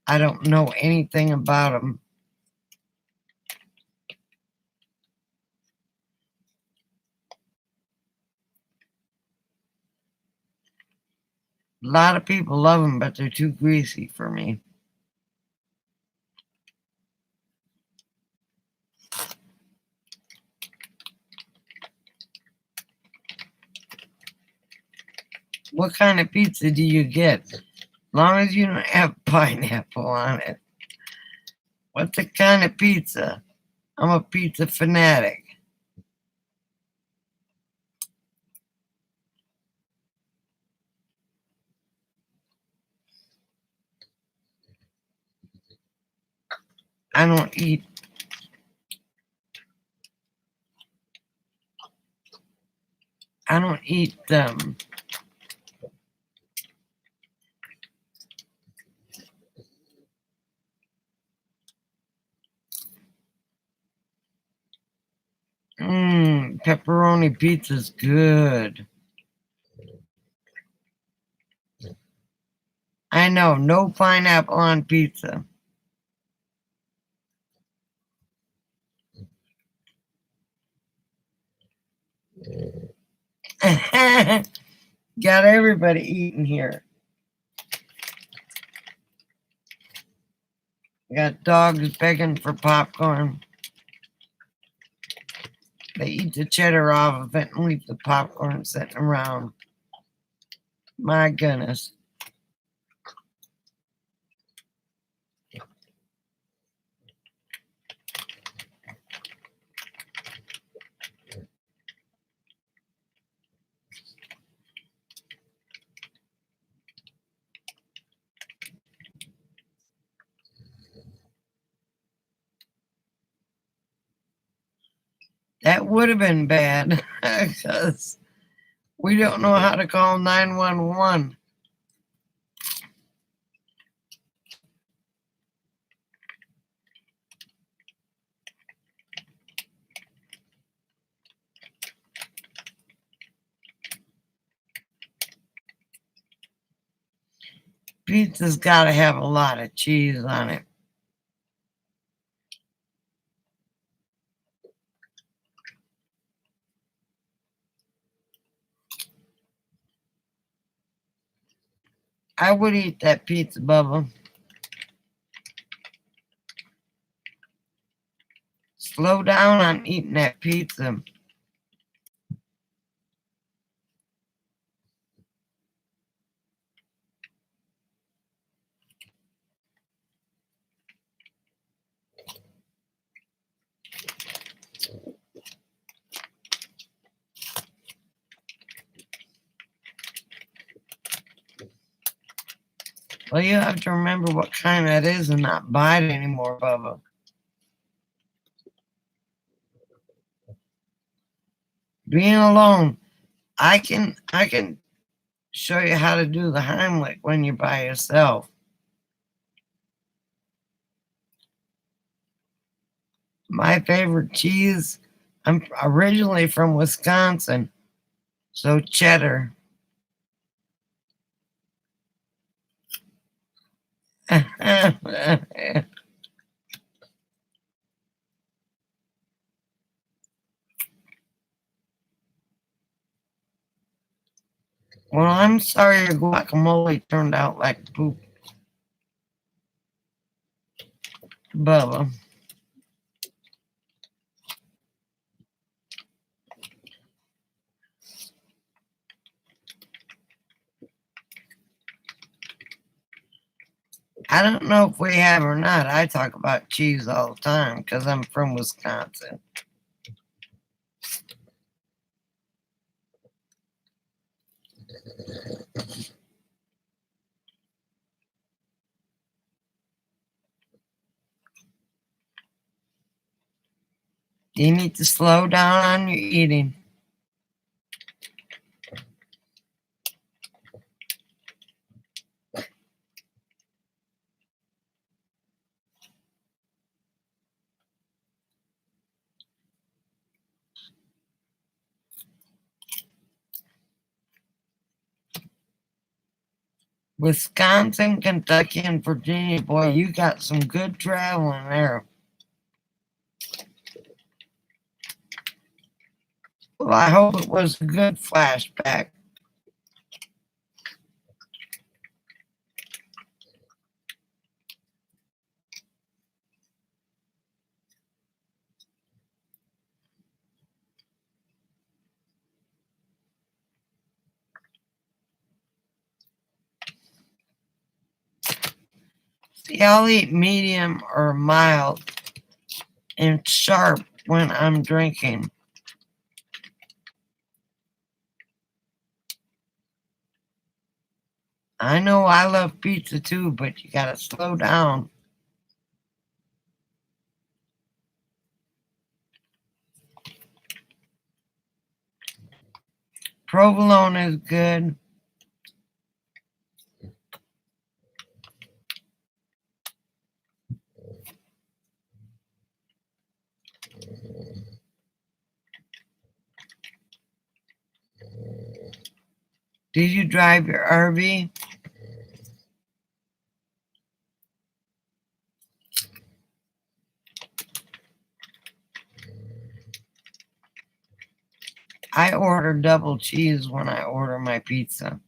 I don't know anything about them. A lot of people love them, but they're too greasy for me. What kind of pizza do you get? As long as you don't have pineapple on it. What's the kind of pizza? I'm a pizza fanatic. I don't eat. I don't eat them. Pepperoni pizza's good. I know, no pineapple on pizza. Got everybody eating here. Got dogs begging for popcorn. They eat the cheddar off of it and leave the popcorn sitting around. My goodness. That would have been bad because we don't know how to call 911. Pizza's got to have a lot of cheese on it. I would eat that pizza, Bubba. Slow down on eating that pizza. Well, you have to remember what kind that is and not buy it anymore, Bubba. Being alone, I can show you how to do the Heimlich when you're by yourself. My favorite cheese, I'm originally from Wisconsin, so cheddar. Well, I'm sorry your guacamole turned out like poop, Bubba. I don't know if we have or not. I talk about cheese all the time because I'm from Wisconsin. You need to slow down on your eating. Wisconsin, Kentucky, and Virginia, boy, you got some good traveling there. Well, I hope it was a good flashback. See, I'll eat medium or mild and sharp when I'm drinking. I know I love pizza too, but you gotta slow down. Provolone is good. Did you drive your RV? I order double cheese when I order my pizza.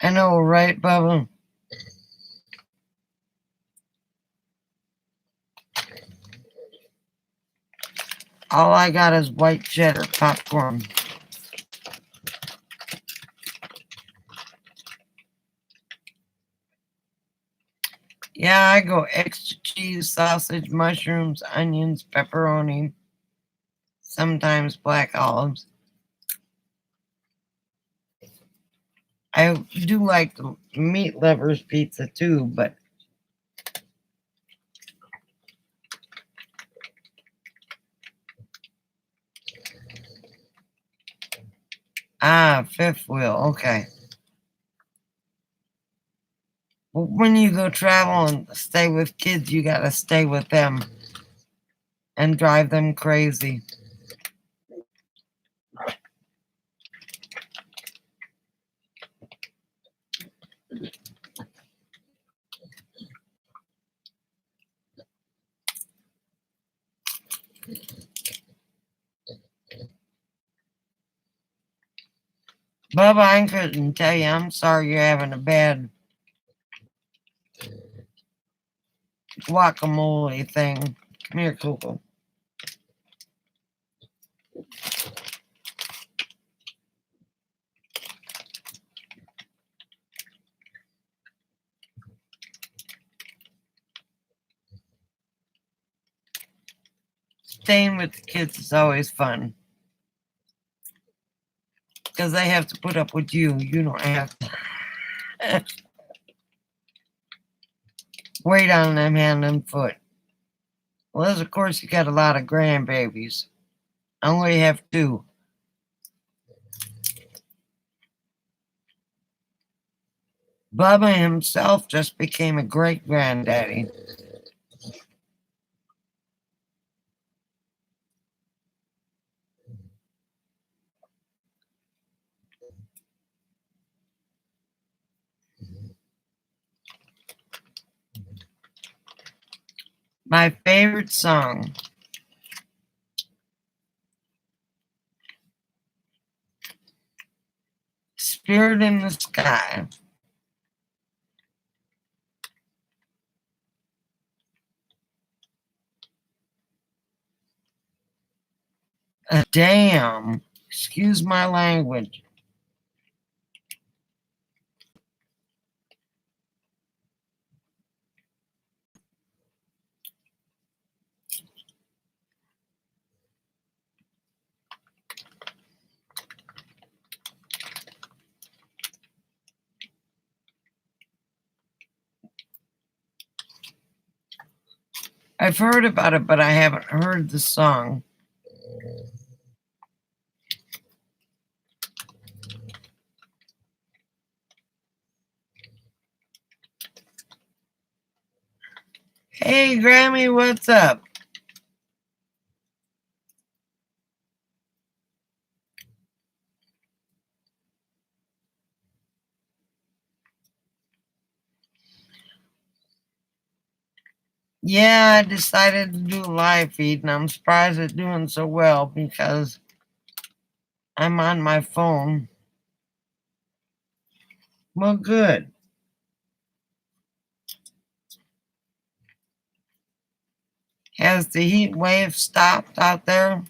I know, right, Bubba? All I got is white cheddar popcorn. Yeah, I go extra cheese, sausage, mushrooms, onions, pepperoni, sometimes black olives. I do like the meat lovers pizza too, but fifth wheel, okay. Well, when you go travel and stay with kids, you gotta stay with them and drive them crazy. Bubba, I couldn't tell you. I'm sorry you're having a bad guacamole thing. Come here, Coco. Staying with the kids is always fun because they have to put up with you. You don't have to wait on them hand and foot. Well, of course, you got a lot of grandbabies. I only have two. Bubba himself just became a great granddaddy. My favorite song, Spirit in the Sky. Damn. Excuse my language. I've heard about it, but I haven't heard the song. Hey, Grammy, what's up? Yeah, I decided to do a live feed, and I'm surprised it's doing so well because I'm on my phone. Well, good. Has the heat wave stopped out there?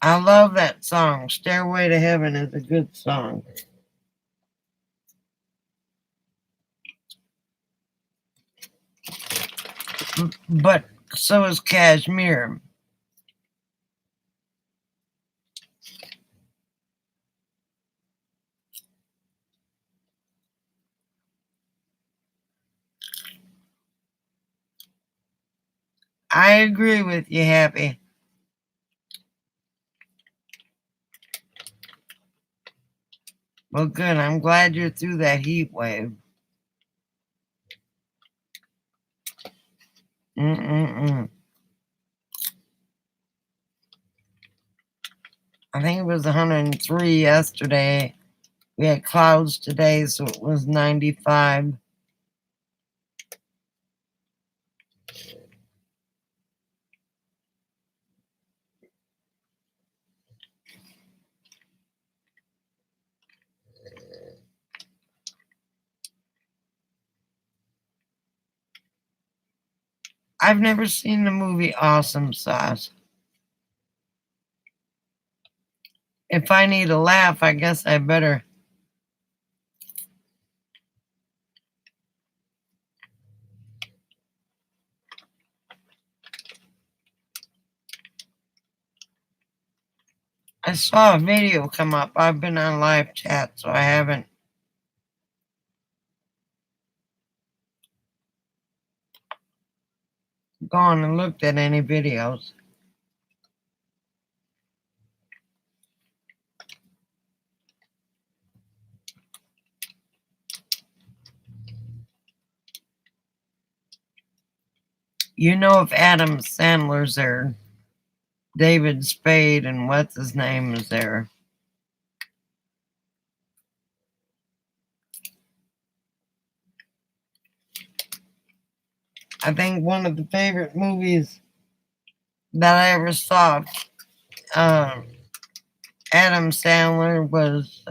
I love that song. Stairway to Heaven is a good song. But so is Kashmir. I agree with you, Happy. Well, good. I'm glad you're through that heat wave. Mm-mm-mm. I think it was 103 yesterday. We had clouds today, so it was 95. I've never seen the movie Awesome Sauce. If I need a laugh, I guess I better. I saw a video come up. I've been on live chat, so I haven't gone and looked at any videos. You know if Adam Sandler's there, David Spade, and what's his name is there. I think one of the favorite movies that I ever saw, um, Adam Sandler, was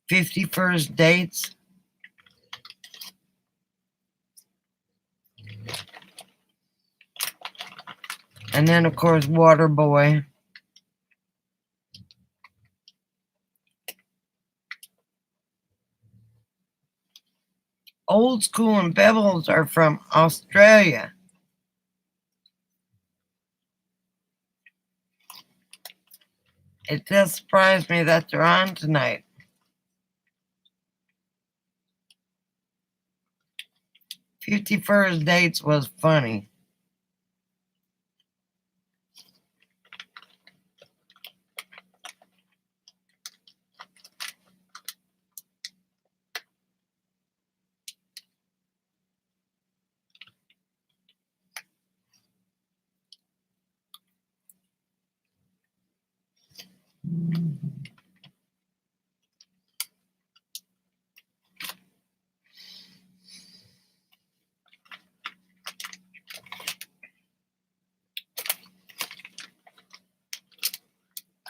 50 First Dates. And then, of course, Waterboy. Old School and Pebbles are from Australia. It just surprised me that they're on tonight. 51st Dates was funny.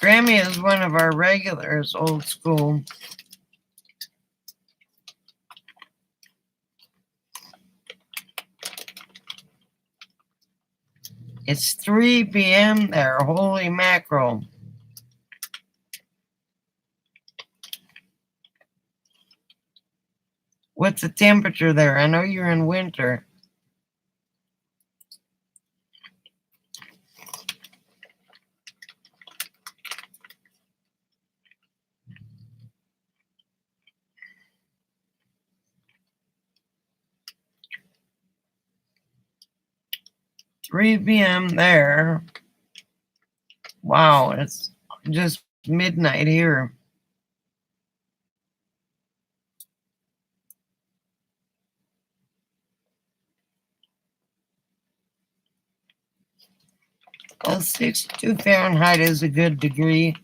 Grammy is one of our regulars, old school. It's 3 p.m. there. Holy mackerel. What's the temperature there? I know you're in winter. Three p.m. there. Wow, it's just midnight here. Well, 62 Fahrenheit is a good degree.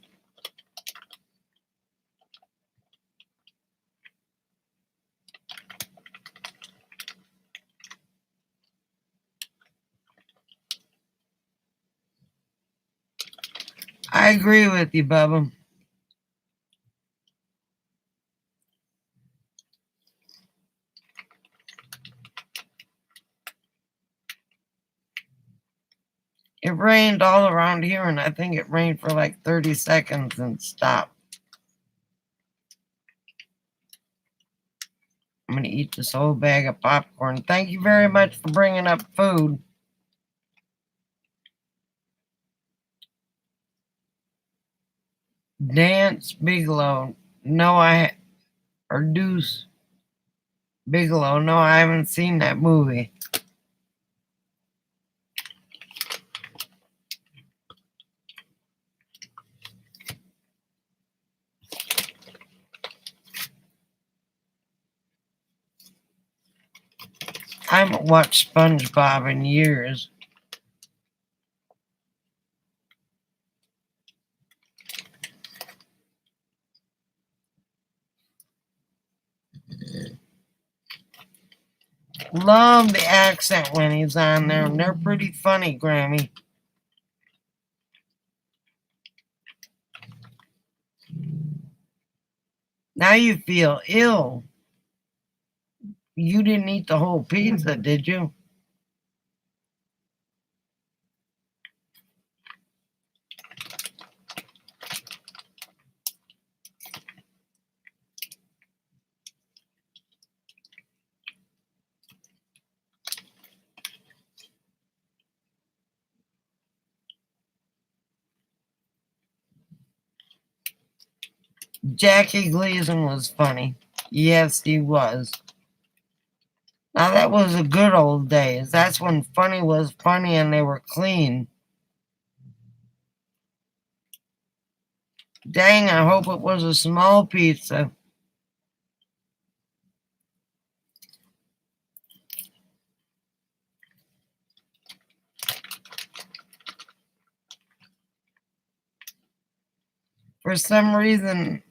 I agree with you, Bubba. It rained all around here, and I think it rained for like 30 seconds and stopped. I'm going to eat this whole bag of popcorn. Thank you very much for bringing up food. Dance Bigelow. No, or Deuce Bigelow. No, I haven't seen that movie. I haven't watched SpongeBob in years. Love the accent when he's on there, and they're pretty funny, Grammy. Now you feel ill. You didn't eat the whole pizza, did you? Jackie Gleason was funny. Yes, he was. Now that was the good old days. That's when funny was funny and they were clean. Dang, I hope it was a small pizza. For some reason,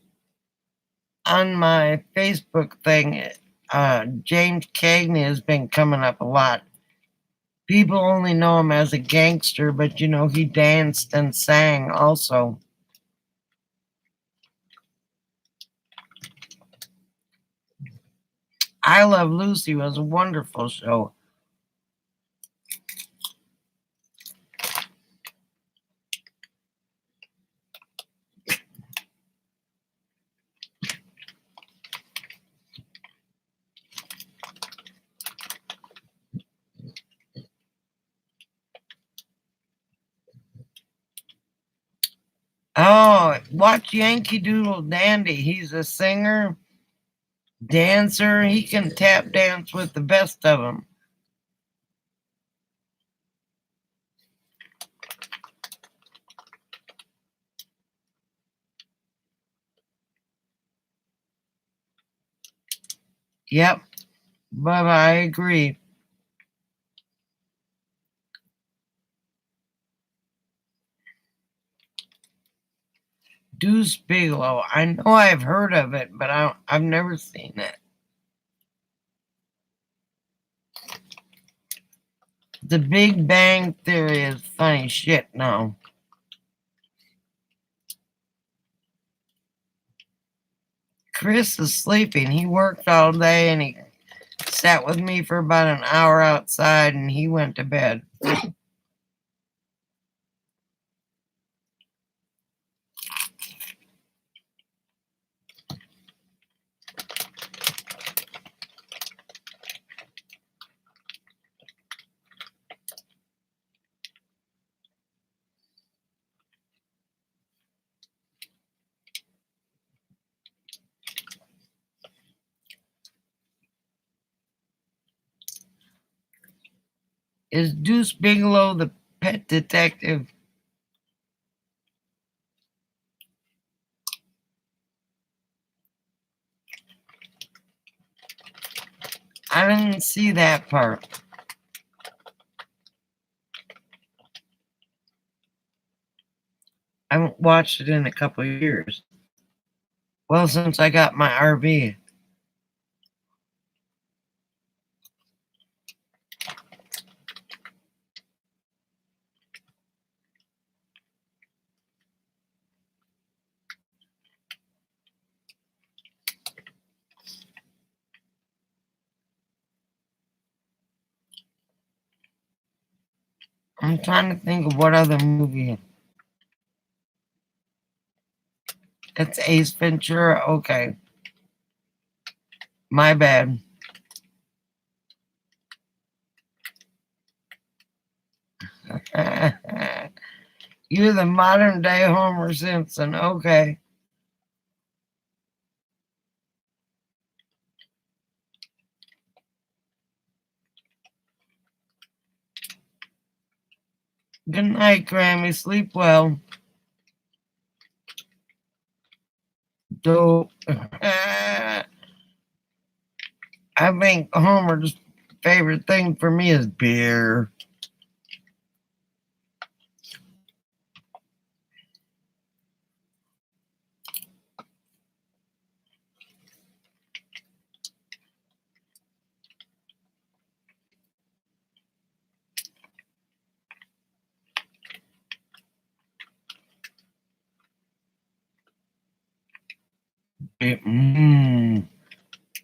on my Facebook thing, James Cagney has been coming up a lot. People only know him as a gangster, but you know, he danced and sang also. I Love Lucy was a wonderful show. Oh, watch Yankee Doodle Dandy. He's a singer, dancer. He can tap dance with the best of them. Yep, but I agree. Deuce Bigelow. I know I've heard of it, but I've never seen it. The Big Bang Theory is funny shit now. Chris is sleeping. He worked all day and he sat with me for about an hour outside and he went to bed. Is Deuce Bigelow the pet detective? I didn't see that part. I haven't watched it in a couple of years. Well, since I got my RV. I'm trying to think of what other movie. It's Ace Ventura. Okay. My bad. You're the modern day Homer Simpson. Okay. Good night, Grammy. Sleep well. Dope. I think Homer's favorite thing for me is beer.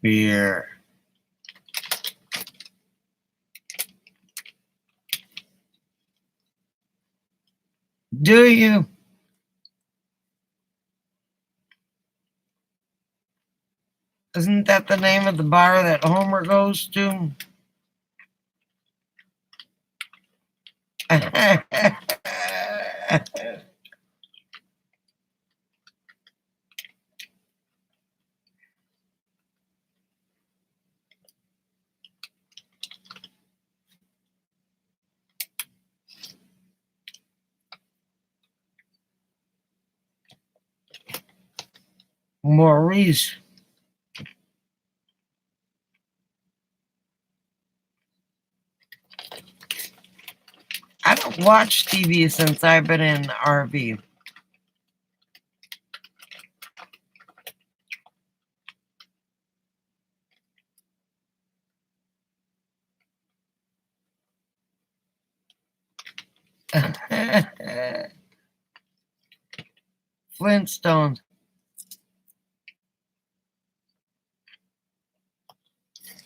Beer. Do you? Isn't that the name of the bar that Homer goes to? Maurice. I don't watch TV since I've been in the RV. Flintstones.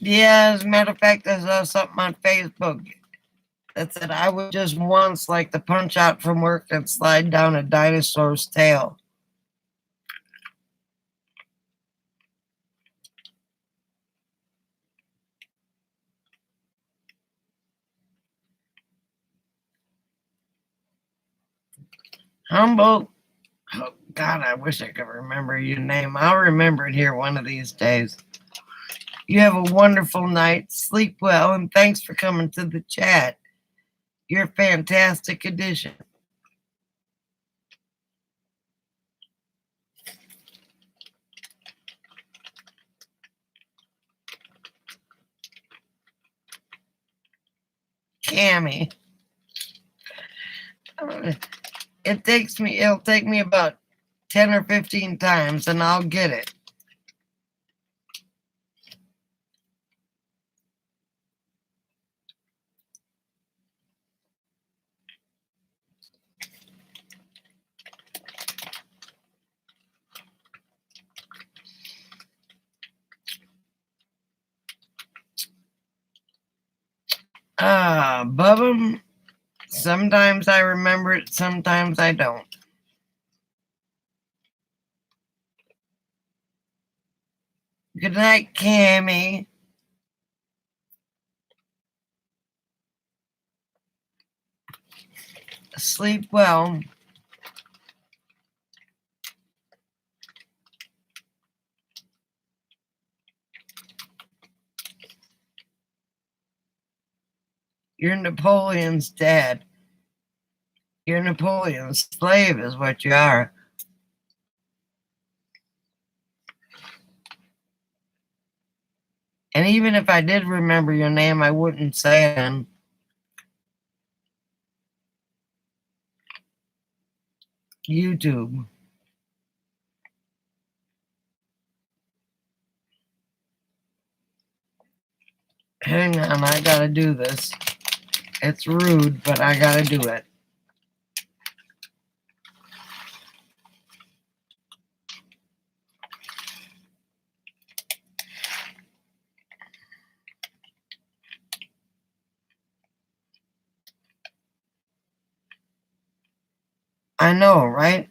Yeah, as a matter of fact, I saw something on Facebook that said I would just once like to punch out from work and slide down a dinosaur's tail. Humboldt Oh, God, I wish I could remember your name. I'll remember it here one of these days. You have a wonderful night. Sleep well, and thanks for coming to the chat. You're a fantastic addition. Cammy. It'll take me about 10 or 15 times, and I'll get it. Bubba, sometimes I remember it, sometimes I don't. Good night, Cammy. Sleep well. You're Napoleon's dad. You're Napoleon's slave, is what you are. And even if I did remember your name, I wouldn't say it on YouTube. Hang on, I gotta do this. It's rude, but I gotta do it. I know, right?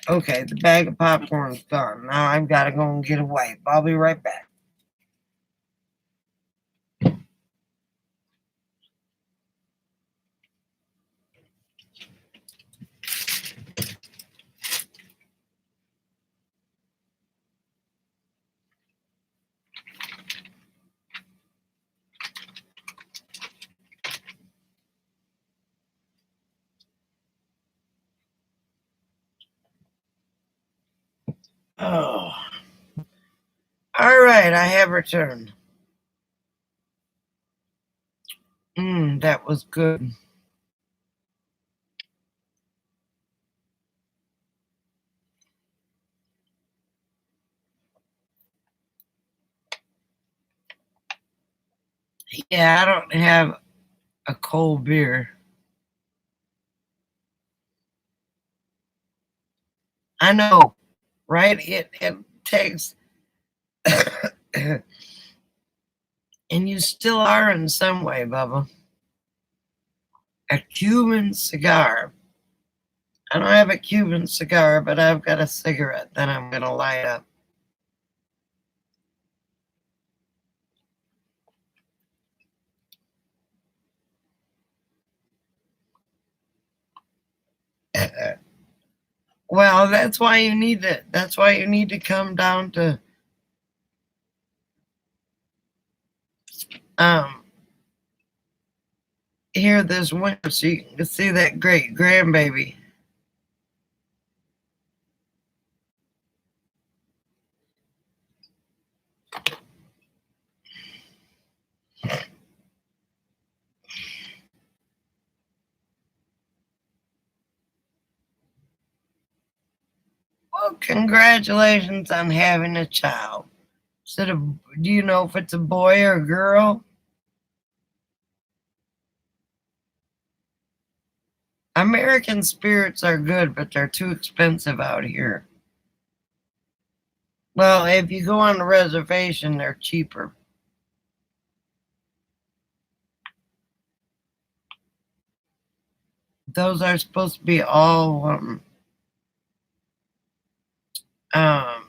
Okay, the bag of popcorn's gone. Now I've got to go and get a wipe. I'll be right back. Oh. All right, I have returned. That was good. Yeah, I don't have a cold beer. I know, right? It takes, and you still are in some way, Bubba. A Cuban cigar. I don't have a Cuban cigar, but I've got a cigarette that I'm going to light up. Well, that's why you need to. That's why you need to come down to um here this winter so you can see that great grandbaby. Well, congratulations on having a child. Do you know if it's a boy or a girl? American spirits are good, but they're too expensive out here. Well, if you go on the reservation, they're cheaper. Those are supposed to be all um,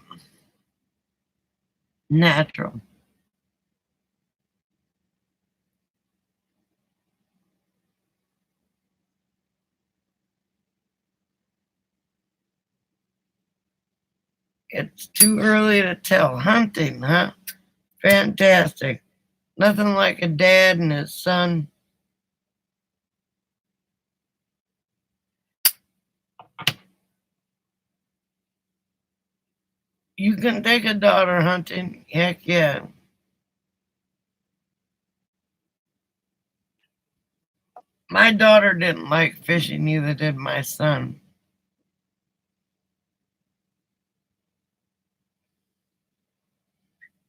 natural. It's too early to tell. Hunting, huh? Fantastic. Nothing like a dad and his son. You can take a daughter hunting. Heck yeah. My daughter didn't like fishing, neither did my son.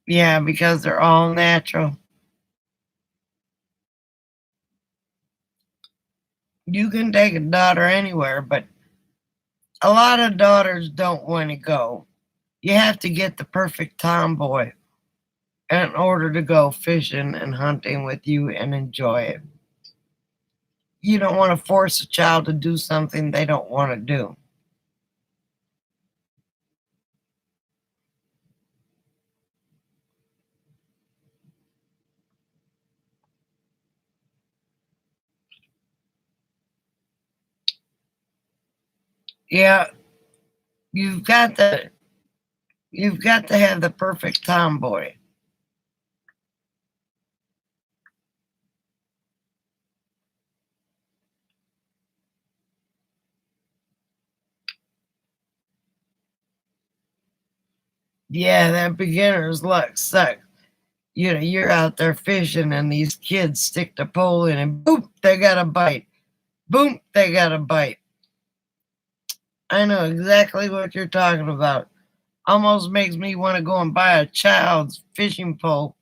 Yeah, because they're all natural. You can take a daughter anywhere, but a lot of daughters don't want to go. You have to get the perfect tomboy in order to go fishing and hunting with you and enjoy it. You don't want to force a child to do something they don't want to do. Yeah, you've got to you've got to have the perfect tomboy. Yeah, that beginner's luck sucks. You know, you're out there fishing and these kids stick the pole in and boom, they got a bite. Boom, they got a bite. I know exactly what you're talking about. Almost makes me want to go and buy a child's fishing pole.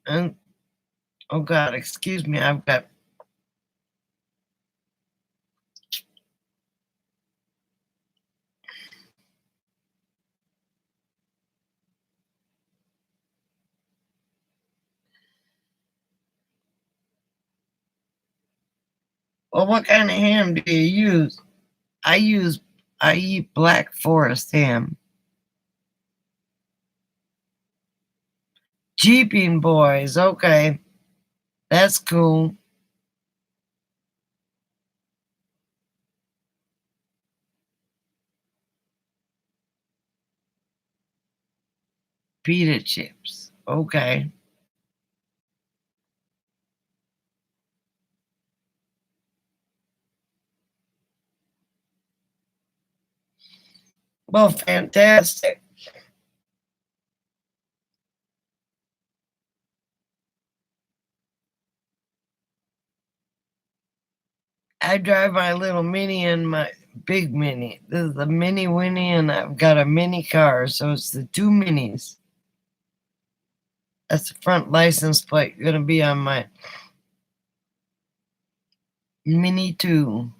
And oh God, excuse me, I've got. Well, what kind of ham do you use? I use. I eat Black Forest ham. Jeeping boys. Okay, that's cool. Pita chips. Okay. Well, fantastic. I drive my little mini and my big mini. This is the mini winnie, and I've got a mini car, so it's the two minis. That's the front license plate going to be on my Mini 2.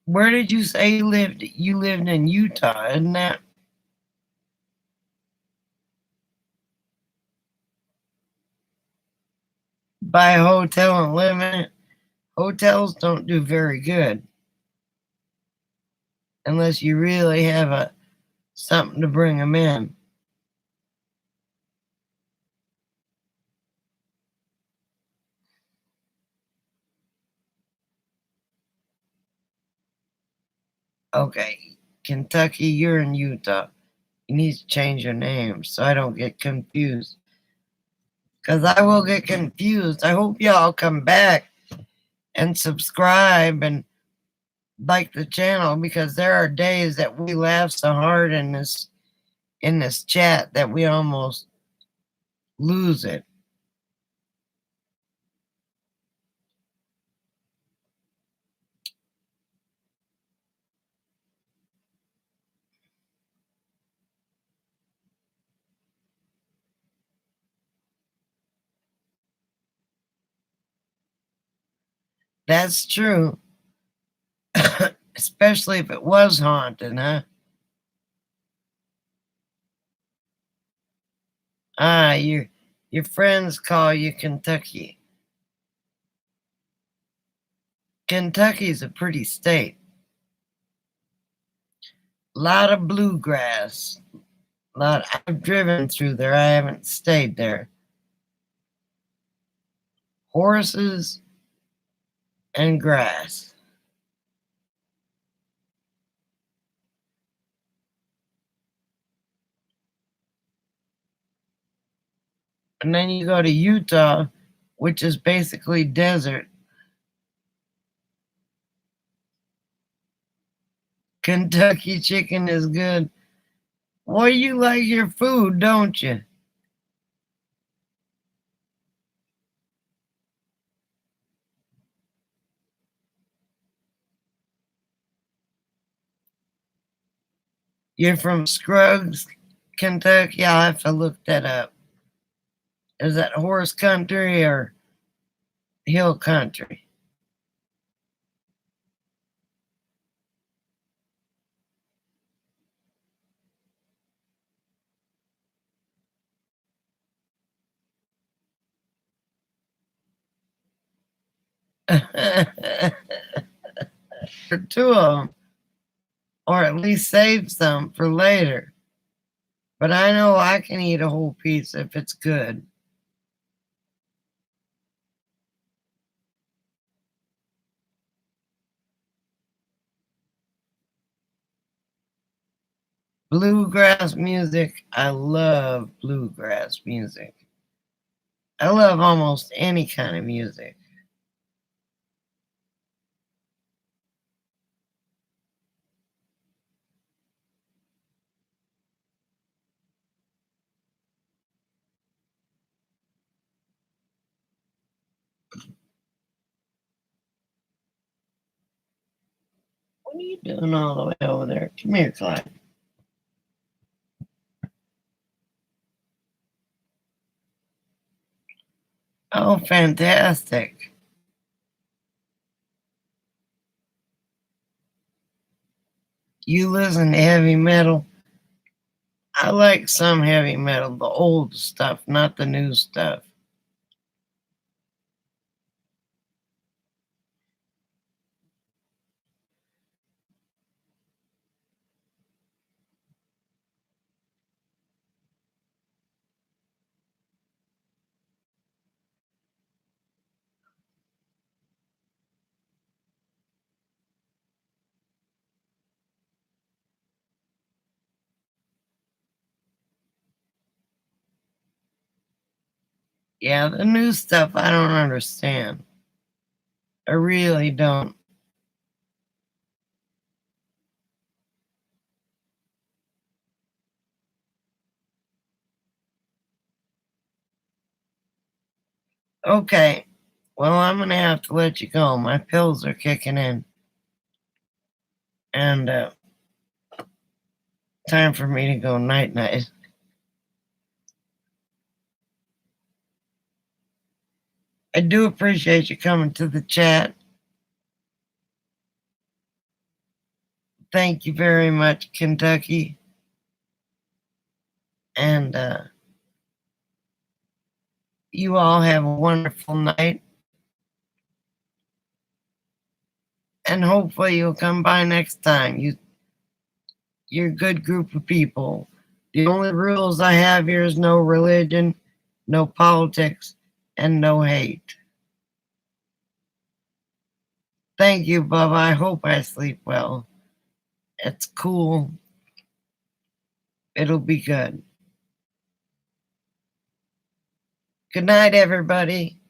Where did you say you lived? You lived in Utah, isn't that? Buy a hotel and live in it? Hotels don't do very good unless you really have a something to bring them in. Okay, Kentucky, you're in Utah. You need to change your name so I don't get confused. Because I will get confused. I hope y'all come back and subscribe and like the channel because there are days that we laugh so hard in this chat that we almost lose it. That's true. Especially if it was haunted, huh? Ah, your friends call you Kentucky. Kentucky's a pretty state. A lot of bluegrass. Lot I've driven through there. I haven't stayed there. Horses and grass. And then you go to Utah, which is basically desert. Kentucky chicken is good. Well, you like your food, don't you? You're from Scruggs, Kentucky. I'll have to look that up. Is that horse country or hill country? For two of them, or at least save some for later. But I know I can eat a whole piece if it's good. Bluegrass music. I love bluegrass music. I love almost any kind of music. What are you doing all the way over there? Come here, Clyde. Oh, fantastic. You listen to heavy metal? I like some heavy metal, the old stuff, not the new stuff. Yeah, the new stuff I don't understand. I really don't. Okay, well, I'm gonna have to let you go. My pills are kicking in, and time for me to go night night. I do appreciate you coming to the chat. Thank you very much, Kentucky. And you all have a wonderful night. And hopefully you'll come by next time. You're a good group of people. The only rules I have here is no religion, no politics, and no hate. Thank you, Bubba. I hope I sleep well. It's cool. It'll be good. Good night, everybody.